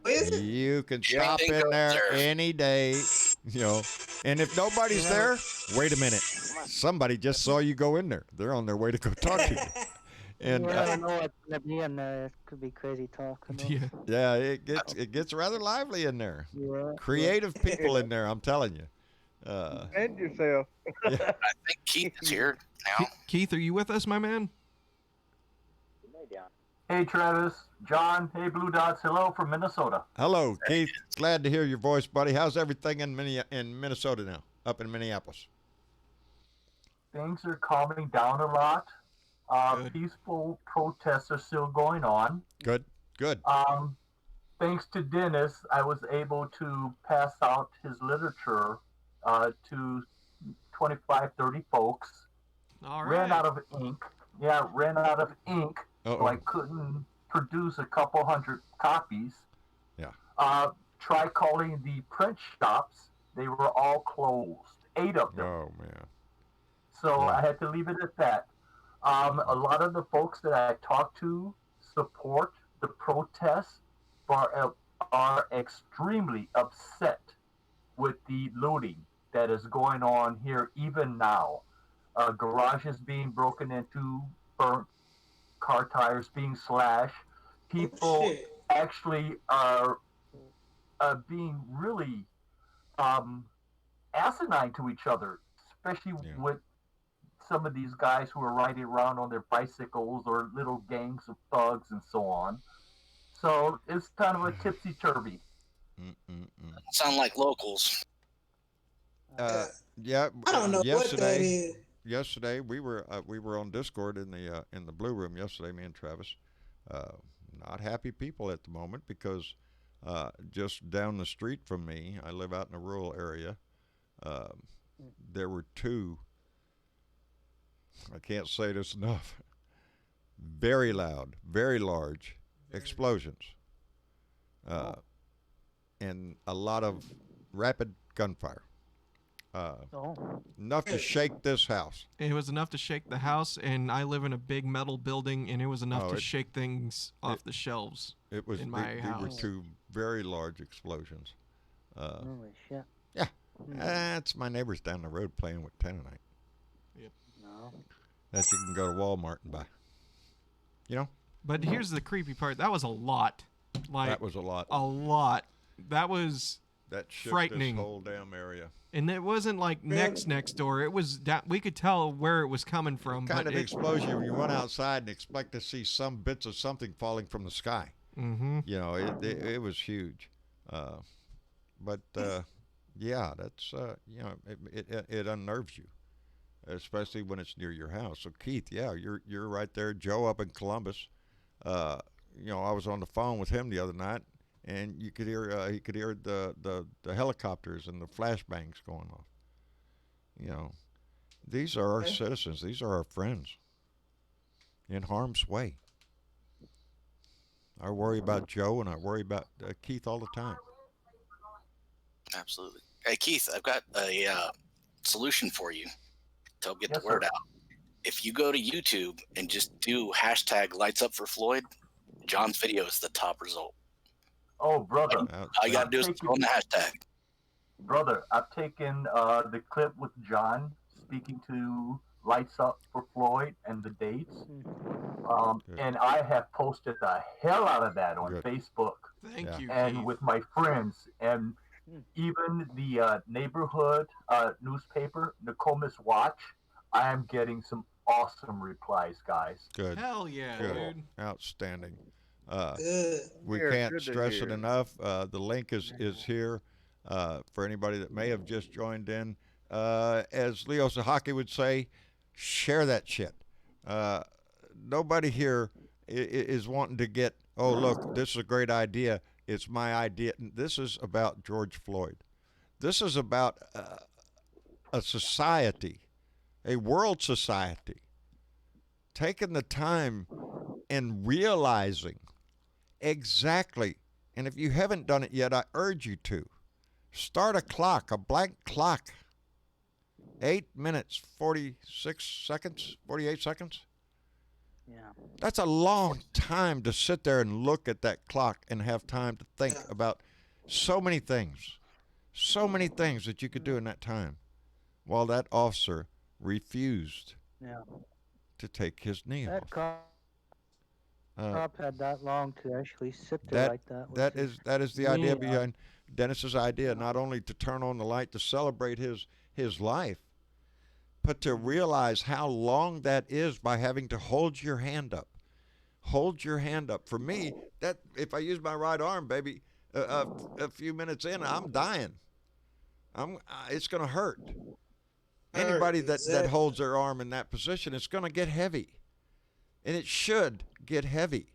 Is it? You can Yeah, stop they in go there there. any day, And if nobody's there, wait a minute. Somebody just saw you go in there. They're on their way to go talk to you. And You never know what's gonna be in there. It could be crazy talk. You know? yeah. yeah, it gets rather lively in there. Yeah. Creative people in there, I'm telling you. And yourself. I think Keith is here now. Keith, are you with us, my man? Hey, Travis, John, hey, Blue Dots, hello from Minnesota. Hello, Keith. Glad to hear your voice, buddy. How's everything in Minnesota now? Up in Minneapolis. Things are calming down a lot. Good. Peaceful protests are still going on. Good. Good. Thanks to Dennis, I was able to pass out his literature to 25, 30 folks. All Ran right. out of ink. Yeah, ran out of ink. Uh-oh. So I couldn't produce a couple hundred copies. Yeah. Try calling the print shops. They were all closed. 8 of them. Oh man. So Yeah. I had to leave it at that. A lot of the folks that I talked to support the protests, but are extremely upset with the looting that is going on here even now. Garages being broken into, burnt, car tires being slashed. People shit. actually are being really asinine to each other, especially Yeah. with some of these guys who are riding around on their bicycles or little gangs of thugs and so on. So it's kind of a tipsy turvy. Sound like locals. Yeah. I don't know what that yesterday, is. Yesterday we were on Discord in the Blue Room yesterday. Me and Travis. Not happy people at the moment because just down the street from me, I live out in a rural area. There were two. I can't say this enough. Very loud, very large explosions, and a lot of rapid gunfire. Enough to shake this house. It was enough to shake the house, and I live in a big metal building, and it was enough to shake things off the shelves. It was. in my They house. were two very large explosions. Holy shit. Yeah, that's my neighbors down the road playing with Tenonite. No. That you can go to Walmart and buy. You know. But here's the creepy part. That was a lot. Like That was a lot. a lot. That was That shook frightening. this whole damn area. And it wasn't like next door. It was that we could tell where it was coming from. Kind but of explosion when you run outside and expect to see some bits of something falling from the sky. Mm-hmm. You know, it was huge. But yeah, that's you know, it unnerves you, especially when it's near your house. So Keith, yeah, you're right there. Joe up in Columbus. You know, I was on the phone with him the other night, and you could hear he could hear the helicopters and the flashbangs going off. You know, these are our citizens. These are our friends in harm's way. I worry about Joe and I worry about Keith all the time. Absolutely. Hey, Keith, I've got a solution for you to help get Yes, the word sir. out. If you go to YouTube and just do hashtag lights up for Floyd, John's video is the top result. Oh, brother. All you got to do is throw in the hashtag. Brother, I've taken the clip with John speaking to Lights Up for Floyd and the dates, and I have posted the hell out of that on Good. Facebook Thank Yeah. you, and Keith. with my friends, and even the neighborhood newspaper, Nokomis Watch. I am getting some awesome replies, guys. Good. Hell yeah, Good. dude. Outstanding. Good. We Yeah, can't good to stress it hear. enough. The link is here for anybody that may have just joined in. As Leo Sahaki would say, share that shit. Nobody here is wanting to get, oh, look, this is a great idea. It's my idea. This is about George Floyd. This is about a society, a world society, taking the time and realizing exactly, and if you haven't done it yet, I urge you to. Start a clock, a blank clock. 8 minutes, 46 seconds, 48 seconds. Yeah. That's a long time to sit there and look at that clock and have time to think about so many things that you could do in that time. While that officer refused Yeah. to take his knee That off. car. Prop had that long to actually sit there That like that. that is the knee idea up. behind Dennis's idea, not only to turn on the light to celebrate his life, but to realize how long that is by having to hold your hand up. Hold your hand up. For me, that if I use my right arm, baby, a few minutes in, I'm dying. It's going to hurt. Anybody that holds their arm in that position, it's going to get heavy. And it should get heavy.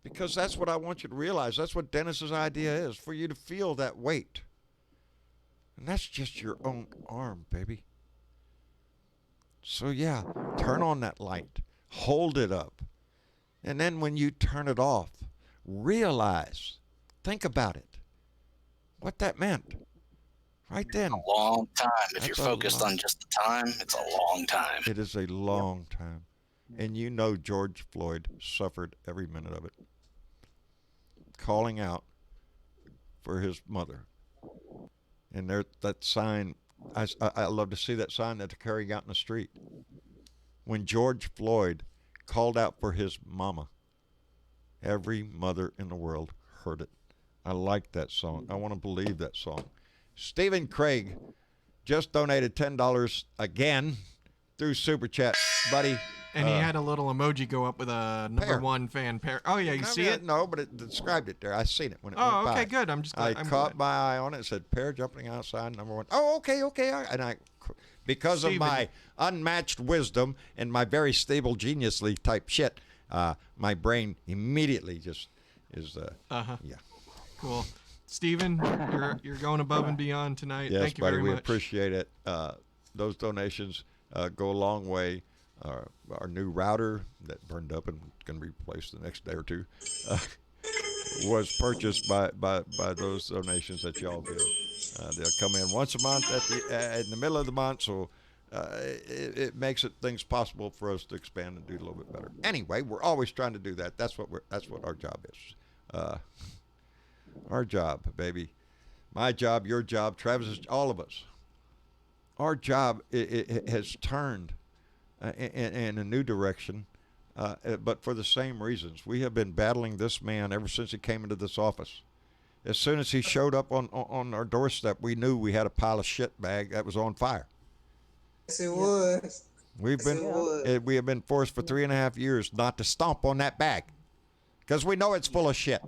Because that's what I want you to realize. That's what Dennis's idea is, for you to feel that weight. And that's just your own arm, baby. So yeah, turn on that light. Hold it up. And then when you turn it off, realize, think about it, what that meant. Right then. A long time. If That's you're focused on just the time, it's a long time. It is a long time. And you know George Floyd suffered every minute of it. Calling out for his mother. And there, that sign, I love to see that sign that they're carrying out in the street. When George Floyd called out for his mama, every mother in the world heard it. I like that song. I want to believe that song. Stephen Craig just donated $10 again through Super Chat, buddy. And he had a little emoji go up with a number one fan pair. Oh, yeah, you see it? No, but it described it there. I seen it when it went by. Oh, okay, good. I'm caught my eye on it. It said pair jumping outside, number one. Oh, okay. And because of my unmatched wisdom and my very stable geniusly type shit, my brain immediately just is, yeah. Cool. Steven, you're going above and beyond tonight. Yes, Thank you buddy, very much. we appreciate it. Those donations go a long way. Our new router that burned up and going to be replaced the next day or two was purchased by those donations that y'all give. They'll come in once a month in the middle of the month, so it makes things possible for us to expand and do a little bit better. Anyway, we're always trying to do that. That's what our job is. Our job, baby. My job, your job, Travis's, all of us. Our job it has turned in a new direction, but for the same reasons. We have been battling this man ever since he came into this office. As soon as he showed up on our doorstep, we knew we had a pile of shit bag that was on fire. Yes, it was. We have been forced for 3.5 years not to stomp on that bag because we know it's full of shit.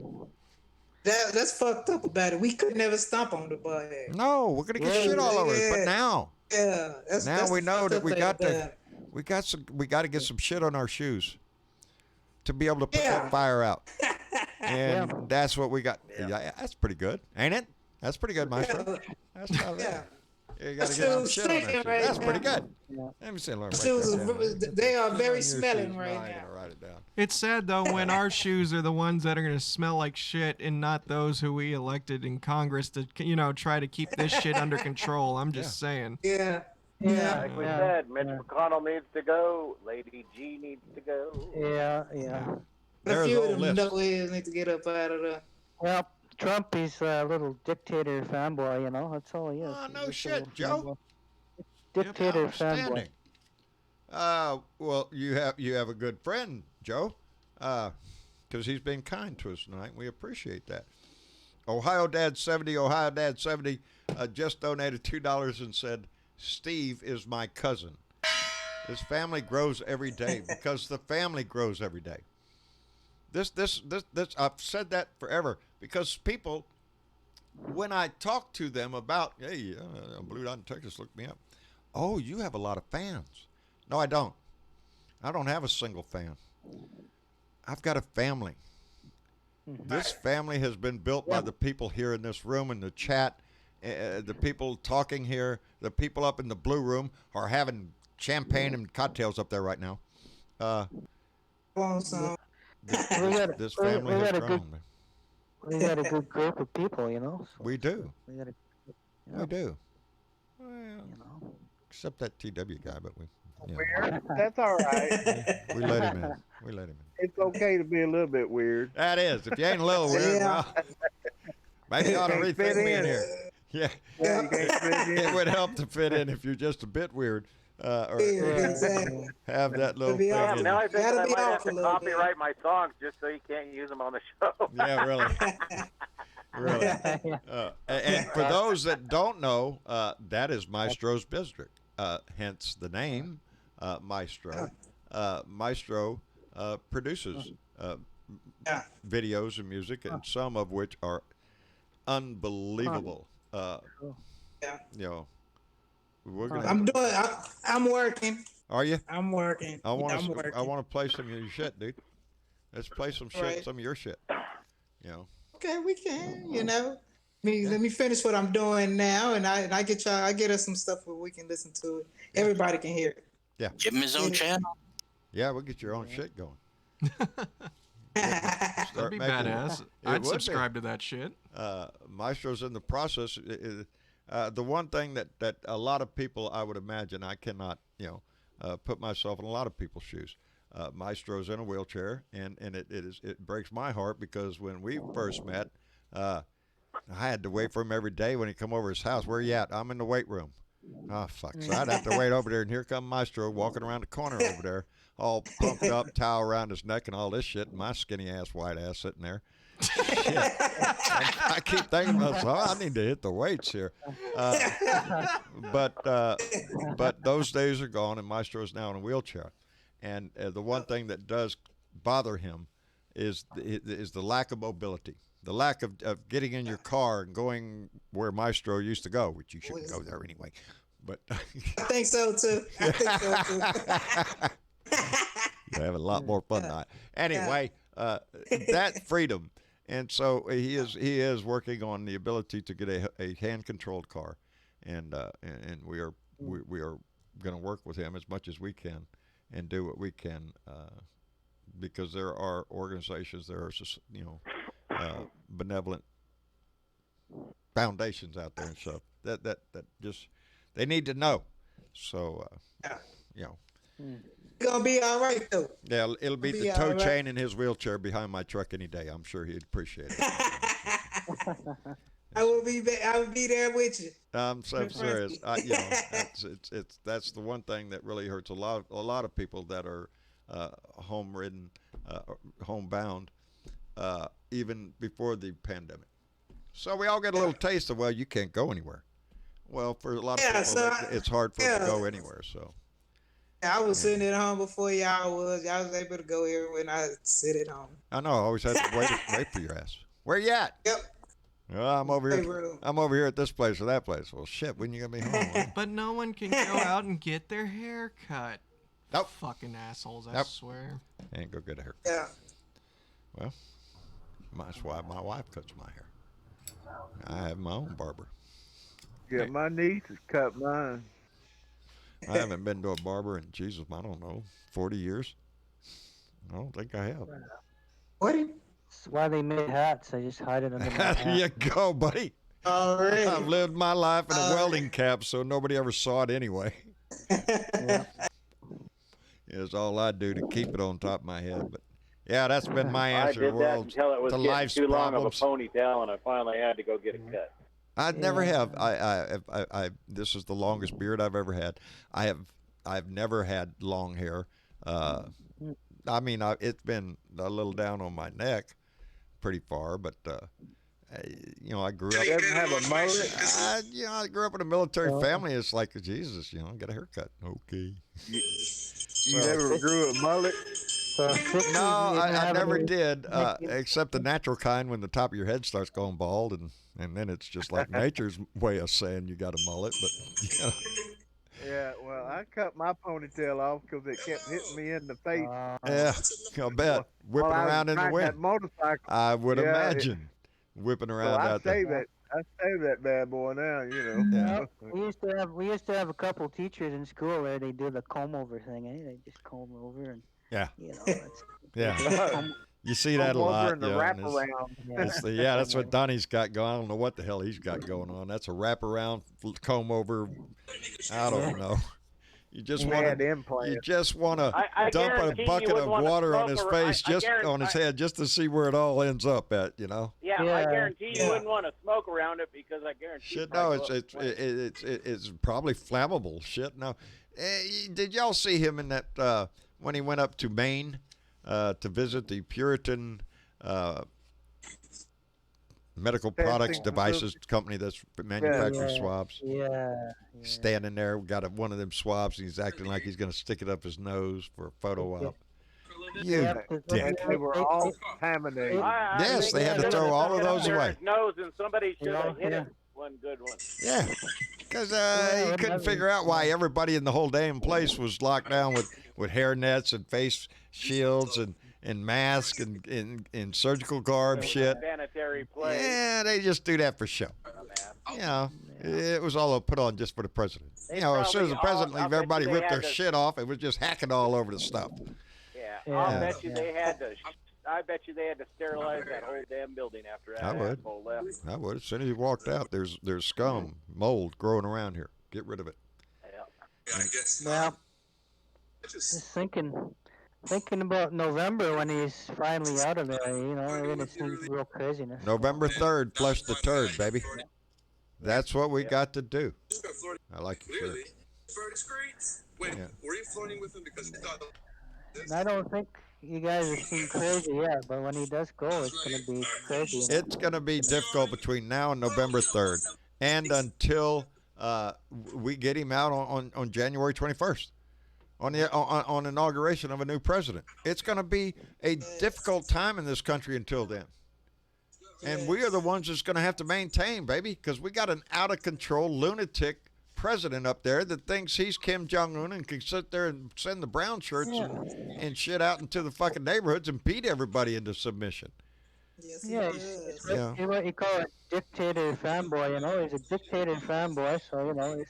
That's fucked up about it. We could never stomp on the bag. No, we're gonna get shit all over it. But now, that's we know that we got to. We got to get some shit on our shoes to be able to put that fire out. And that's what we got. Yeah, that's pretty good, ain't it? That's pretty good, Maestro. That's not bad. You got to get some shit on that shit. Right that's now. pretty good. Let me see. They are very smelling right now. Write it down. It's sad, though, when our shoes are the ones that are going to smell like shit and not those who we elected in Congress to, try to keep this shit under control. I'm just saying. Yeah. Like we said, Mitch McConnell needs to go. Lady G needs to go. Yeah. A few of them knuckleheads need to get up out of there. Well, Trump, he's a little dictator fanboy, that's all he is. Oh, no shit, Joe. Dictator fanboy. Well, you have a good friend, Joe, because he's been kind to us tonight. We appreciate that. Ohio Dad 70 just donated $2 and said, Steve is my cousin. This family grows every day because the family grows every day. This I've said that forever because people, when I talk to them about, hey, Blue Dot in Texas, look me up. Oh, you have a lot of fans. No, I don't. I don't have a single fan. I've got a family. This family has been built by the people here in this room, in the chat, the people talking here, the people up in the blue room are having champagne and cocktails up there right now. This family has grown. We got a good group of people, So we do. We do. Well, except that TW guy, but we. Weird. That's all right. We let him in. It's okay to be a little bit weird. That is. If you ain't a little weird, well, maybe you ought to rethink being here. Yeah. You can't fit in. It would help to fit in if you're just a bit weird. Or exactly. have that little Be thing. off. Damn, in now it. I think Gotta that I be might have off a to little bit. copyright my songs just so you can't use them on the show. Yeah, really. Really. And for those that don't know, that is Maestro's district. Hence the name Maestro. Maestro produces Yeah. videos and music, and some of which are unbelievable. Yeah. You know, we're gonna. I'm doing. I'm working. Are you? I'm working. I want I'm to. working. I want to play some of your shit, dude. Let's play some shit. Right. Some of your shit. You know. Okay, we can. Let me finish what I'm doing now, and I get y'all. I get us some stuff where we can listen to it. Everybody can hear it. Yeah. Give him his own channel. Yeah, we'll get your own shit going. That'd be badass. I'd subscribe to that shit. Maestro's in the process. The one thing that a lot of people, I would imagine, I cannot, put myself in a lot of people's shoes. Maestro's in a wheelchair, and it breaks my heart because when we first met, I had to wait for him every day when he come over his house. Where you at? I'm in the weight room. Oh, fuck. So I'd have to wait over there, and here come Maestro walking around the corner over there, all pumped up, towel around his neck and all this shit, and my skinny ass, white ass sitting there. Shit. I keep thinking to myself, I need to hit the weights here. But those days are gone, and Maestro's now in a wheelchair. And the one thing that does bother him is the lack of mobility. The lack of getting in your car and going where Maestro used to go, which you shouldn't go there anyway. But I think so too. You have a lot more fun now. Anyway, that freedom, and so he is working on the ability to get a hand controlled car, and we are going to work with him as much as we can, and do what we can, because there are organizations, there are benevolent foundations out there and stuff that just they need to know. So It's gonna be all right though. yeah, it'll be the toe chain in his wheelchair behind my truck any day. I'm sure he'd appreciate it. I will be there with you. I'm so serious. That's the one thing that really hurts a lot of people that are home-ridden, homebound, even before the pandemic. So we all get a little taste of, well, you can't go anywhere. Well, for a lot of people, it's hard for them to go anywhere. So I was sitting at home before y'all was. Y'all was able to go here when I sit at home. I know. I always had to wait for your ass. Where you at? Yep. Well, I'm over here. I'm over here at this place or that place. Well, shit. When you gonna be home? But no one can go out and get their hair cut. Nope. Fucking assholes, I Nope. swear. And go get a haircut. Yeah. Well, that's why my wife cuts my hair. I have my own barber. Yeah, my niece has cut mine. I haven't been to a barber in, Jesus, I don't know, 40 years. I don't think I have. What? That's why they made hats. I just hide it under my hat. There you go, buddy. Already. I've lived my life in a welding cap, so nobody ever saw it anyway. Yeah. It's all I do to keep it on top of my head. But yeah, that's been my I answer. did that World until it was to getting life's too long problems. of a ponytail, and I finally had to go get it cut. I never have. I this is the longest beard I've ever had. I've never had long hair. I mean, it's been a little down on my neck, pretty far, but I grew up. Doesn't have a mullet. I grew up in a military family. It's like Jesus, get a haircut. Okay. You never grew a mullet. So No, I never did, except the natural kind when the top of your head starts going bald, and then it's just like nature's way of saying you got a mullet. But Yeah, well, I cut my ponytail off because it kept hitting me in the face. yeah, I bet whipping While I was around in the riding that wind. motorcycle. I would Yeah, imagine whipping So around I out there. saved that bad boy now, Yeah. we used to have a couple teachers in school where they do the comb over thing. They just comb over and Yeah. It's, Yeah. You see that a lot. And the wraparound. That's what Donnie's got going. I don't know what the hell he's got going on. That's a wraparound comb over. I don't know. You just He want had to. implants. You just want to I dump guarantee a you bucket wouldn't of wanna water on smoke his a- face, I just guarantee- on his head, just to see where it all ends up at. You know. Yeah, I Yeah, guarantee you yeah. wouldn't want to smoke around it because I guarantee. Shit, you'd no, probably it's go up in flames. it's probably flammable. Shit, no. Did y'all see him in that when he went up to Maine to visit the Puritan medical products Testing devices company that's manufacturing yeah, swabs? yeah. Standing there, got one of them swabs, and he's acting like he's going to stick it up his nose for a photo op. You Yep, 'cause dick. And they were all contaminated. I Yes, think they had to he throw should've all of stuck it up those there in away. his nose, and somebody should have hit Yeah. it. One good one. Yeah, because he couldn't whatever. figure out why everybody in the whole damn place was locked down with hair nets and face shields and masks and surgical garb shit. Sanitary place. Yeah, they just do that for show. You know, it was all put on just for the president. They You know, as soon as the probably all- president I'll leave, bet everybody you they ripped their had to- shit off. It was just hacking all over the stuff. Yeah, Yeah, I'll bet you yeah. they had to. I bet you they had to sterilize that whole damn building after that I would. asshole left. I would. As soon as he walked out, there's scum, mold growing around here. Get rid of it. Yeah. Well, just thinking about November when he's finally out of there. You know, then it seems real craziness. November 3rd, flush the turd, baby. That's what we got to do. I like your shirt. Yeah. Were you flirting with him because you thought And I don't think you guys have seen crazy yet, but when he does go, it's going to be crazy. You know? It's going to be difficult between now and November 3rd, and until we get him out on January 21st, on inauguration of a new president. It's going to be a difficult time in this country until then. And we are the ones that's going to have to maintain, baby, because we got an out-of-control lunatic president up there that thinks he's Kim Jong-un and can sit there and send the brown shirts and shit out into the fucking neighborhoods and beat everybody into submission. Yes, he Yeah, does. Yeah. what you call a dictator fanboy. You know, he's a dictator fanboy, so you know he's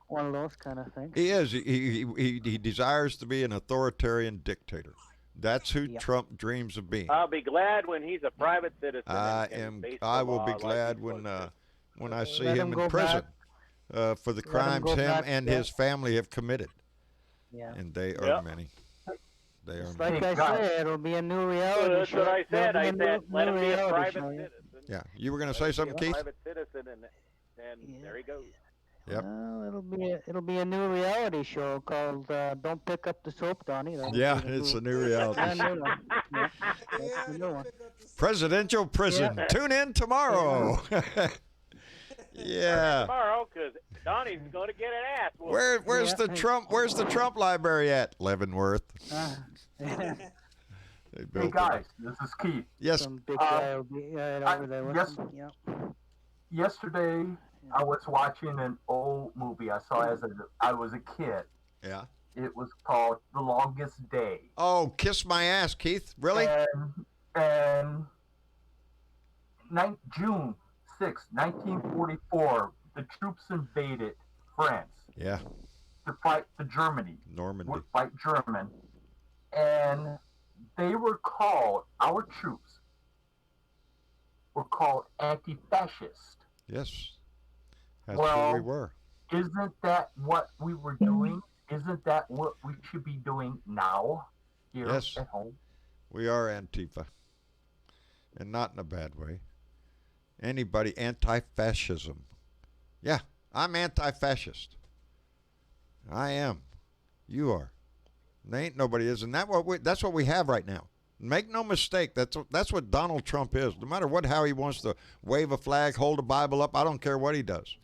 one of those kind of things. He is. He desires to be an authoritarian dictator. That's who Yeah. Trump dreams of being. I'll be glad when he's a private citizen. I and can am. face the I will law be like glad he's when supposed to. I see Let him him in go prison back. for the Let him crimes go him back, and yeah. his family have committed, Yeah. and they are Yep. many. They are Just many. like I God. said, it'll be a new reality That's show. what I said. There'll I be said, let new him be a reality private show, yeah. citizen. Yeah. You were going to say something, Be a Keith? private citizen, and Yeah. there he goes. Yep. Well, it'll be a new reality show called "Don't Pick Up the Soap, Donnie." That'll be Yeah, the it's a new, new reality. brand new one. Yeah, that's Yeah, the new one. Presidential prison. Tune in tomorrow. Yeah. Tomorrow, because Donnie's going to get an ass. whooping. Where's Yeah. the Trump? Where's the Trump library at? Leavenworth. Yeah. They Hey built it. guys, this is Keith. Yes. Some big guy will be right over there with yes. him. Yeah. Yesterday, I was watching an old movie I saw as I was a kid. Yeah. It was called The Longest Day. Oh, kiss my ass, Keith. Really? And June 6, 1944, the troops invaded France Yeah. to fight the Germany. Normandy. Would fight German. And they were called, our troops were called anti-fascist. Yes. That's what we Well, were. Isn't that what we were doing? Isn't that what we should be doing now here Yes. at home? We are Antifa. And not in a bad way. Anybody anti-fascism. Yeah, I'm anti-fascist. I am. You are. There ain't nobody is, and that's what we have right now. Make no mistake, that's what Donald Trump is. No matter how he wants to wave a flag, hold a Bible up, I don't care what he does.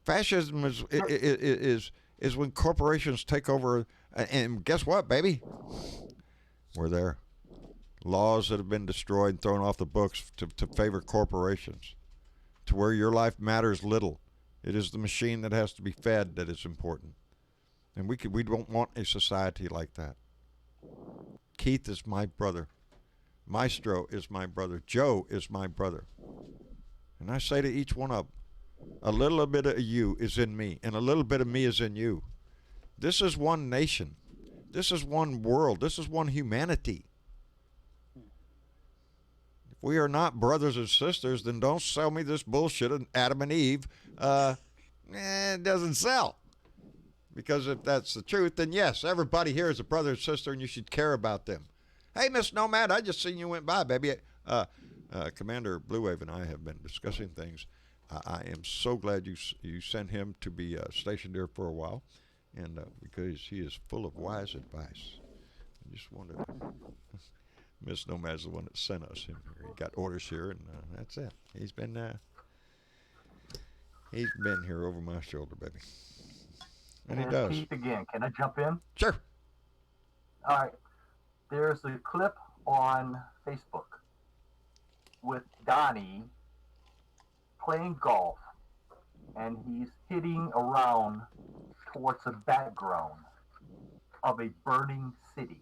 Fascism is when corporations take over, and guess what, baby? We're there. Laws that have been destroyed and thrown off the books to favor corporations, to where your life matters little. It is the machine that has to be fed that is important. And we don't want a society like that. Keith is my brother. Maestro is my brother. Joe is my brother. And I say to each one of them, a little bit of you is in me, and a little bit of me is in you. This is one nation. This is one world. This is one humanity. If we are not brothers and sisters, then don't sell me this bullshit of Adam and Eve. It doesn't sell. Because if that's the truth, then yes, everybody here is a brother and sister, and you should care about them. Hey, Miss Nomad, I just seen you went by, baby. Commander Blue Wave and I have been discussing things. I am so glad you sent him to be stationed here for a while, and because he is full of wise advice. I just wanted Miss Nomad's the one that sent us him here. He got orders here, and that's it. He's been here over my shoulder, baby. And he does. Keith again. Can I jump in? Sure. All right. There's a clip on Facebook with Donnie playing golf, and he's hitting around towards the background of a burning city.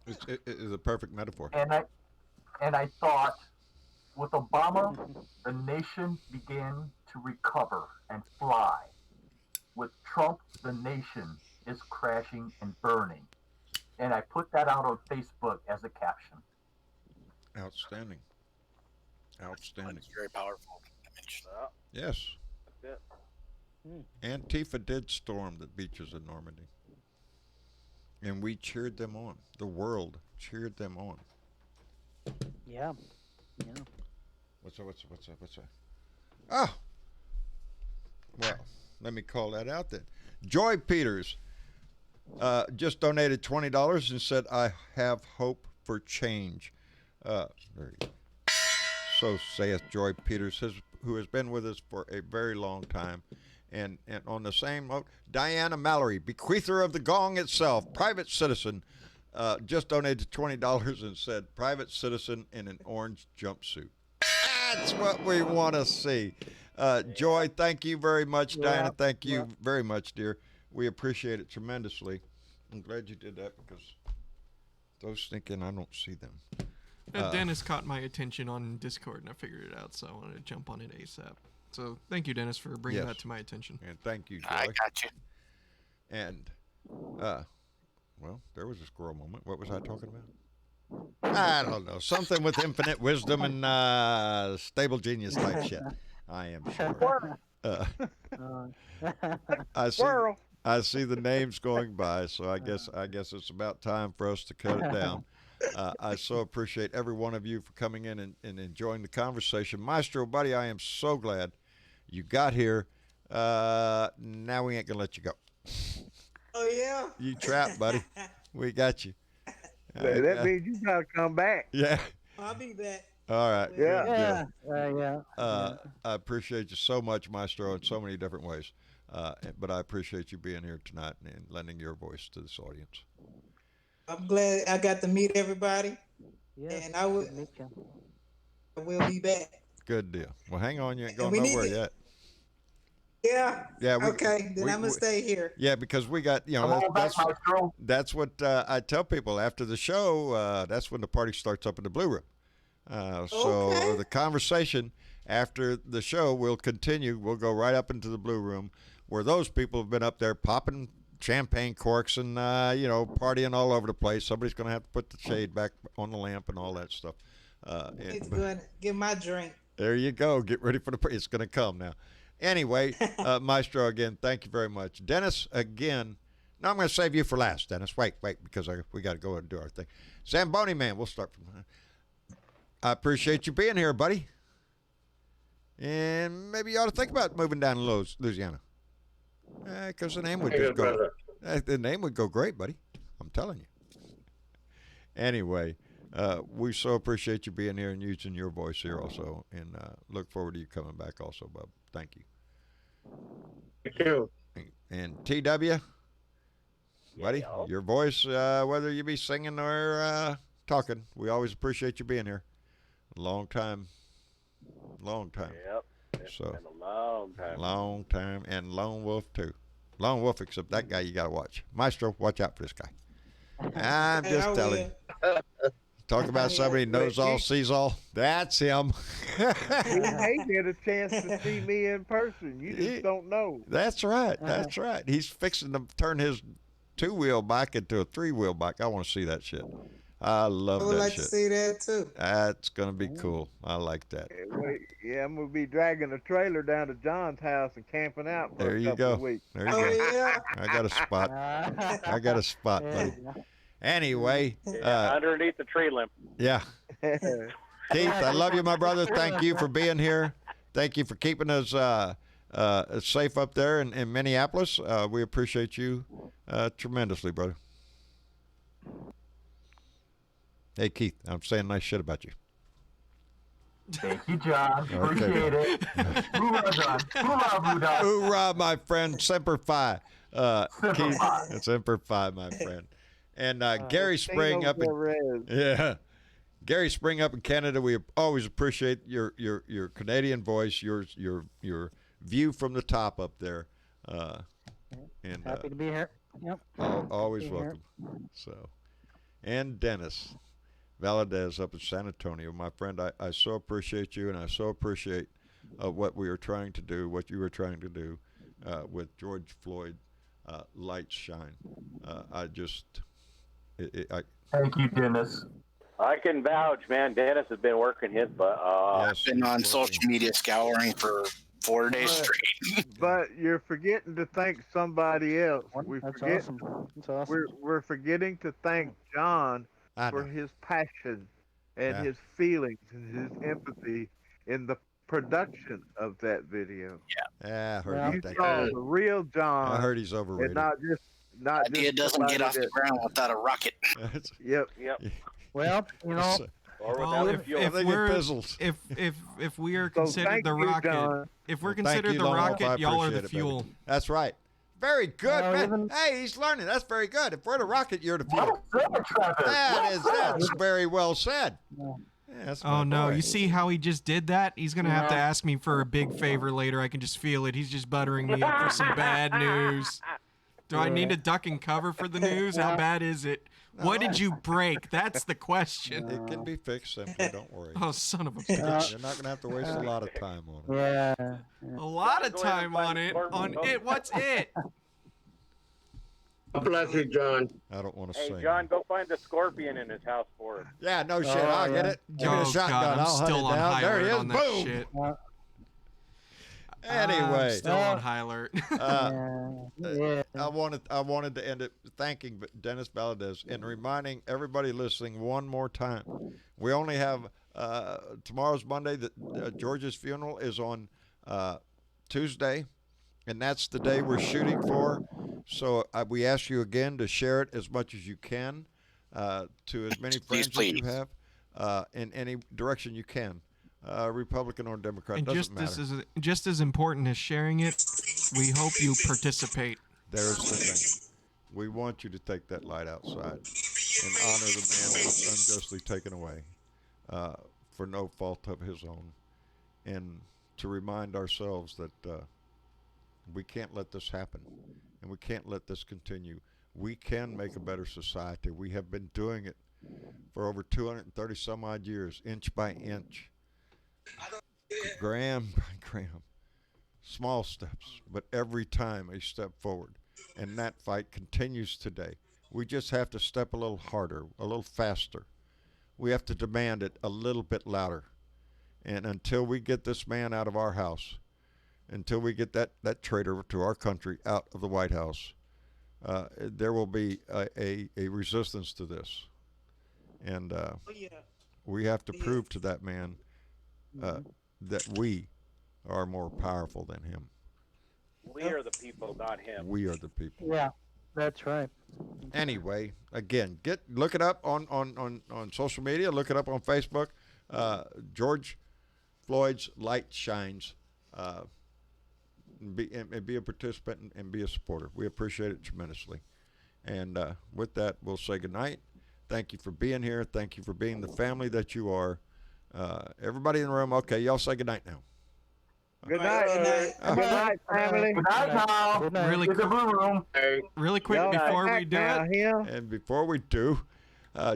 It is a perfect metaphor. And I thought, with Obama, the nation began to recover and fly. With Trump, the nation is crashing and burning. And I put that out on Facebook as a caption. Outstanding. Outstanding. It's very powerful image. Yes. That's it. Antifa did storm the beaches of Normandy. And we cheered them on. The world cheered them on. Yeah. What's that? Oh! Well, let me call that out then. Joy Peters just donated $20 and said, I have hope for change. So saith Joy Peters, who has been with us for a very long time. And on the same note, Diana Mallory, bequeather of the gong itself, private citizen, just donated $20 and said, private citizen in an orange jumpsuit. That's what we want to see. Joy, thank you very much. Diana, thank you very much, dear. We appreciate it tremendously. I'm glad you did that because those thinking I don't see them. Dennis caught my attention on Discord, and I figured it out, so I wanted to jump on it ASAP. So thank you, Dennis, for bringing that to my attention. And thank you, Joy. I got you. And, well, there was a squirrel moment. What was I talking about? I don't know. Something with infinite wisdom and stable genius type shit. I am sure. I see the names going by, so I guess it's about time for us to cut it down. I so appreciate every one of you for coming in and enjoying the conversation. Maestro, buddy, I am so glad you got here. Now we ain't going to let you go. Oh, yeah? You trapped, buddy. We got you. That means you got to come back. Yeah. I'll be back. All right. Yeah. I appreciate you so much, Maestro, in so many different ways. But I appreciate you being here tonight and lending your voice to this audience. I'm glad I got to meet everybody. Yeah. And I will be back. Good deal. Well, hang on. You ain't going nowhere yet. Yeah. Yeah. Okay. Then I'm going to stay here. Yeah, because we got, that's what I tell people after the show. That's when the party starts up in the Blue Room. So the conversation after the show will continue. We'll go right up into the Blue Room where those people have been up there popping champagne corks and, partying all over the place. Somebody's going to have to put the shade back on the lamp and all that stuff. It's good. Get my drink. There you go. Get ready for it's going to come now. Anyway, Maestro, again, thank you very much. Dennis, again. No, I'm going to save you for last, Dennis. Wait, because we got to go and do our thing. Zamboni Man, we'll start from I appreciate you being here, buddy. And maybe you ought to think about moving down to Louisiana. Because the name would just go. The name would go great, buddy. I'm telling you. Anyway, we so appreciate you being here and using your voice here also. And look forward to you coming back also, bub. Thank you. Thank you. And TW, buddy, your voice, whether you be singing or talking, we always appreciate you being here. Long time. Yep. It's So, been a long time. long time. And Lone Wolf, too. Lone Wolf, except that guy you got to watch. Maestro, watch out for this guy. I'm just telling you. Talk about somebody who knows all, sees all. That's him. He may get a chance to see me in person. You just don't know. That's right. That's right. He's fixing to turn his two-wheel bike into a three-wheel bike. I want to see that shit. I I love would that like to shit. see that too. That's gonna be cool. I like that. Yeah, I'm gonna be dragging a trailer down to John's house and camping out for There a you couple go. of weeks. There you Oh go. yeah. I got a spot. I got a spot, There buddy. you go. Anyway, Yeah, underneath the tree limb. yeah. Keith, I love you, my brother. Thank you for being here. Thank you for keeping us safe up there in Minneapolis. We appreciate you tremendously, brother. Hey, Keith, I'm saying nice shit about you. Thank you, John. Okay. Appreciate it. Hoorah, John. Hoorah, Blue Dot. Hoorah, my friend. Semper Fi. Semper Keith, Fi. it's Semper Fi, my friend. And Gary Spring Dino up in Perez. yeah, Gary Spring up in Canada. We always appreciate your Canadian voice, your view from the top up there, and Happy to be here. Yep. always Be here. welcome. So, and Dennis Valadez up in San Antonio, my friend. I so appreciate you, and I so appreciate what we are trying to do, what you were trying to do with George Floyd. Lights shine. I just. Thank you, Dennis. I can vouch, man. Dennis has been working his butt. Yes, Been on working. social media scouring for 4 days straight. But you're forgetting to thank somebody else. That's awesome. That's awesome. We're forgetting to thank John I for know. his passion and Yeah. his feelings and his empathy in the production of that video. Yeah, I heard Yeah. You about saw that. the real John, I heard he's and overrated. not just Idea doesn't get somebody off the that- ground without a rocket. Yep. Well, Well, you know, or Well, without the fuel. I think it fizzles. if we are So considered thank the you, rocket, John. if we're Well, thank considered you, the Lone Wolf. rocket, I y'all are appreciate the it, baby. fuel. That's right. Very good, Well, man. even- Hey, he's learning. That's very good. If we're the rocket, you're the fuel. Well said, Travis. That's very well said. Yeah. Yeah, that's Oh my no! boy. You see how he just did that? He's gonna have to Yeah. ask me for a big favor later. I can just feel it. He's just buttering me up for some bad news. Do I need to duck and cover for the news? How bad is it? What did you break? That's the question. It can be fixed simply. Don't worry. Oh, son of a You're bitch! not gonna have to waste a lot of time on it. yeah. A lot of Go ahead and time find on it. Corbin. On it. What's it? God bless you, John. I don't want to Hey, sing. John, go find the scorpion in his house for us. Yeah, no shit. Oh, I'll get yeah. it. Give me Oh a shotgun. God, I'm I'll hunt still it on down. high There he alert is. on that Boom. shit. Anyway, I'm still on high alert. Yeah. I wanted to end it thanking Dennis Valadez and reminding everybody listening one more time. We only have tomorrow's Monday. George's funeral is on Tuesday, and that's the day we're shooting for. So we ask you again to share it as much as you can to as many friends as you have in any direction you can. Republican or Democrat, And doesn't matter. just as important as sharing it, we hope you participate. There's the thing. We want you to take that light outside and honor the man that was unjustly taken away for no fault of his own, and to remind ourselves that we can't let this happen, and we can't let this continue. We can make a better society. We have been doing it for over 230 some odd years, inch by inch, gram by gram. Small steps, but every time a step forward. And that fight continues today. We just have to step a little harder, a little faster. We have to demand it a little bit louder. And until we get this man out of our house, until we get that traitor to our country out of the White House, there will be a resistance to this. And we have to prove to that man that we are more powerful than him. We are the people, not him. We are the people. Yeah, that's right. Anyway, again, look it up on social media. Look it up on Facebook. George Floyd's Light Shines. Be a participant and be a supporter. We appreciate it tremendously. And with that, we'll say goodnight. Thank you for being here. Thank you for being the family that you are. Everybody in the room, okay, y'all say goodnight now. Good night. Good night, family. Good night now. Good night. Really, It's a blue room. really quick Y'all before back we do now, it. here. And before we do,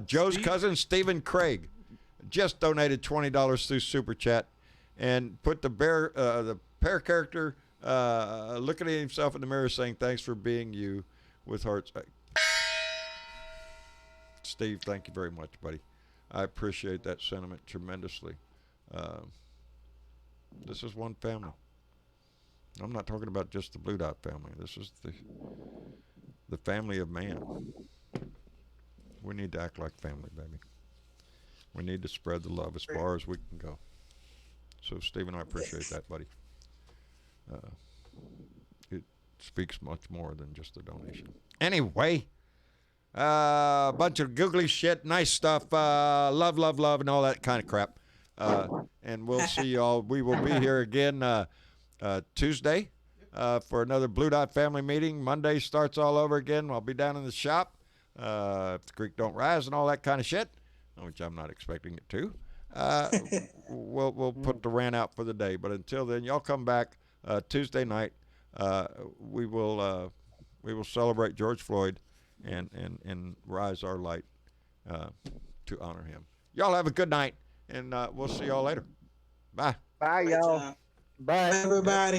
Joe's cousin, Stephen Craig, just donated $20 through Super Chat and put the pear character looking at himself in the mirror saying, "Thanks for being you," with hearts. Steve, thank you very much, buddy. I appreciate that sentiment tremendously. Uh, this is one family. I'm not talking about just the Blue Dot family. This is the family of man. We need to act like family, baby. We need to spread the love as far as we can go. So, Stephen, I appreciate that, buddy. It speaks much more than just a donation. Anyway, a bunch of googly shit, nice stuff, love, love, love, and all that kind of crap. And we'll see y'all. We will be here again Tuesday for another Blue Dot family meeting. Monday starts all over again. I'll be down in the shop if the creek don't rise and all that kind of shit, which I'm not expecting it to. We'll put the rant out for the day. But until then, y'all come back Tuesday night. We will celebrate George Floyd and rise our light to honor him. Y'all have a good night, and we'll see y'all later. Bye. Bye, y'all. Bye, everybody.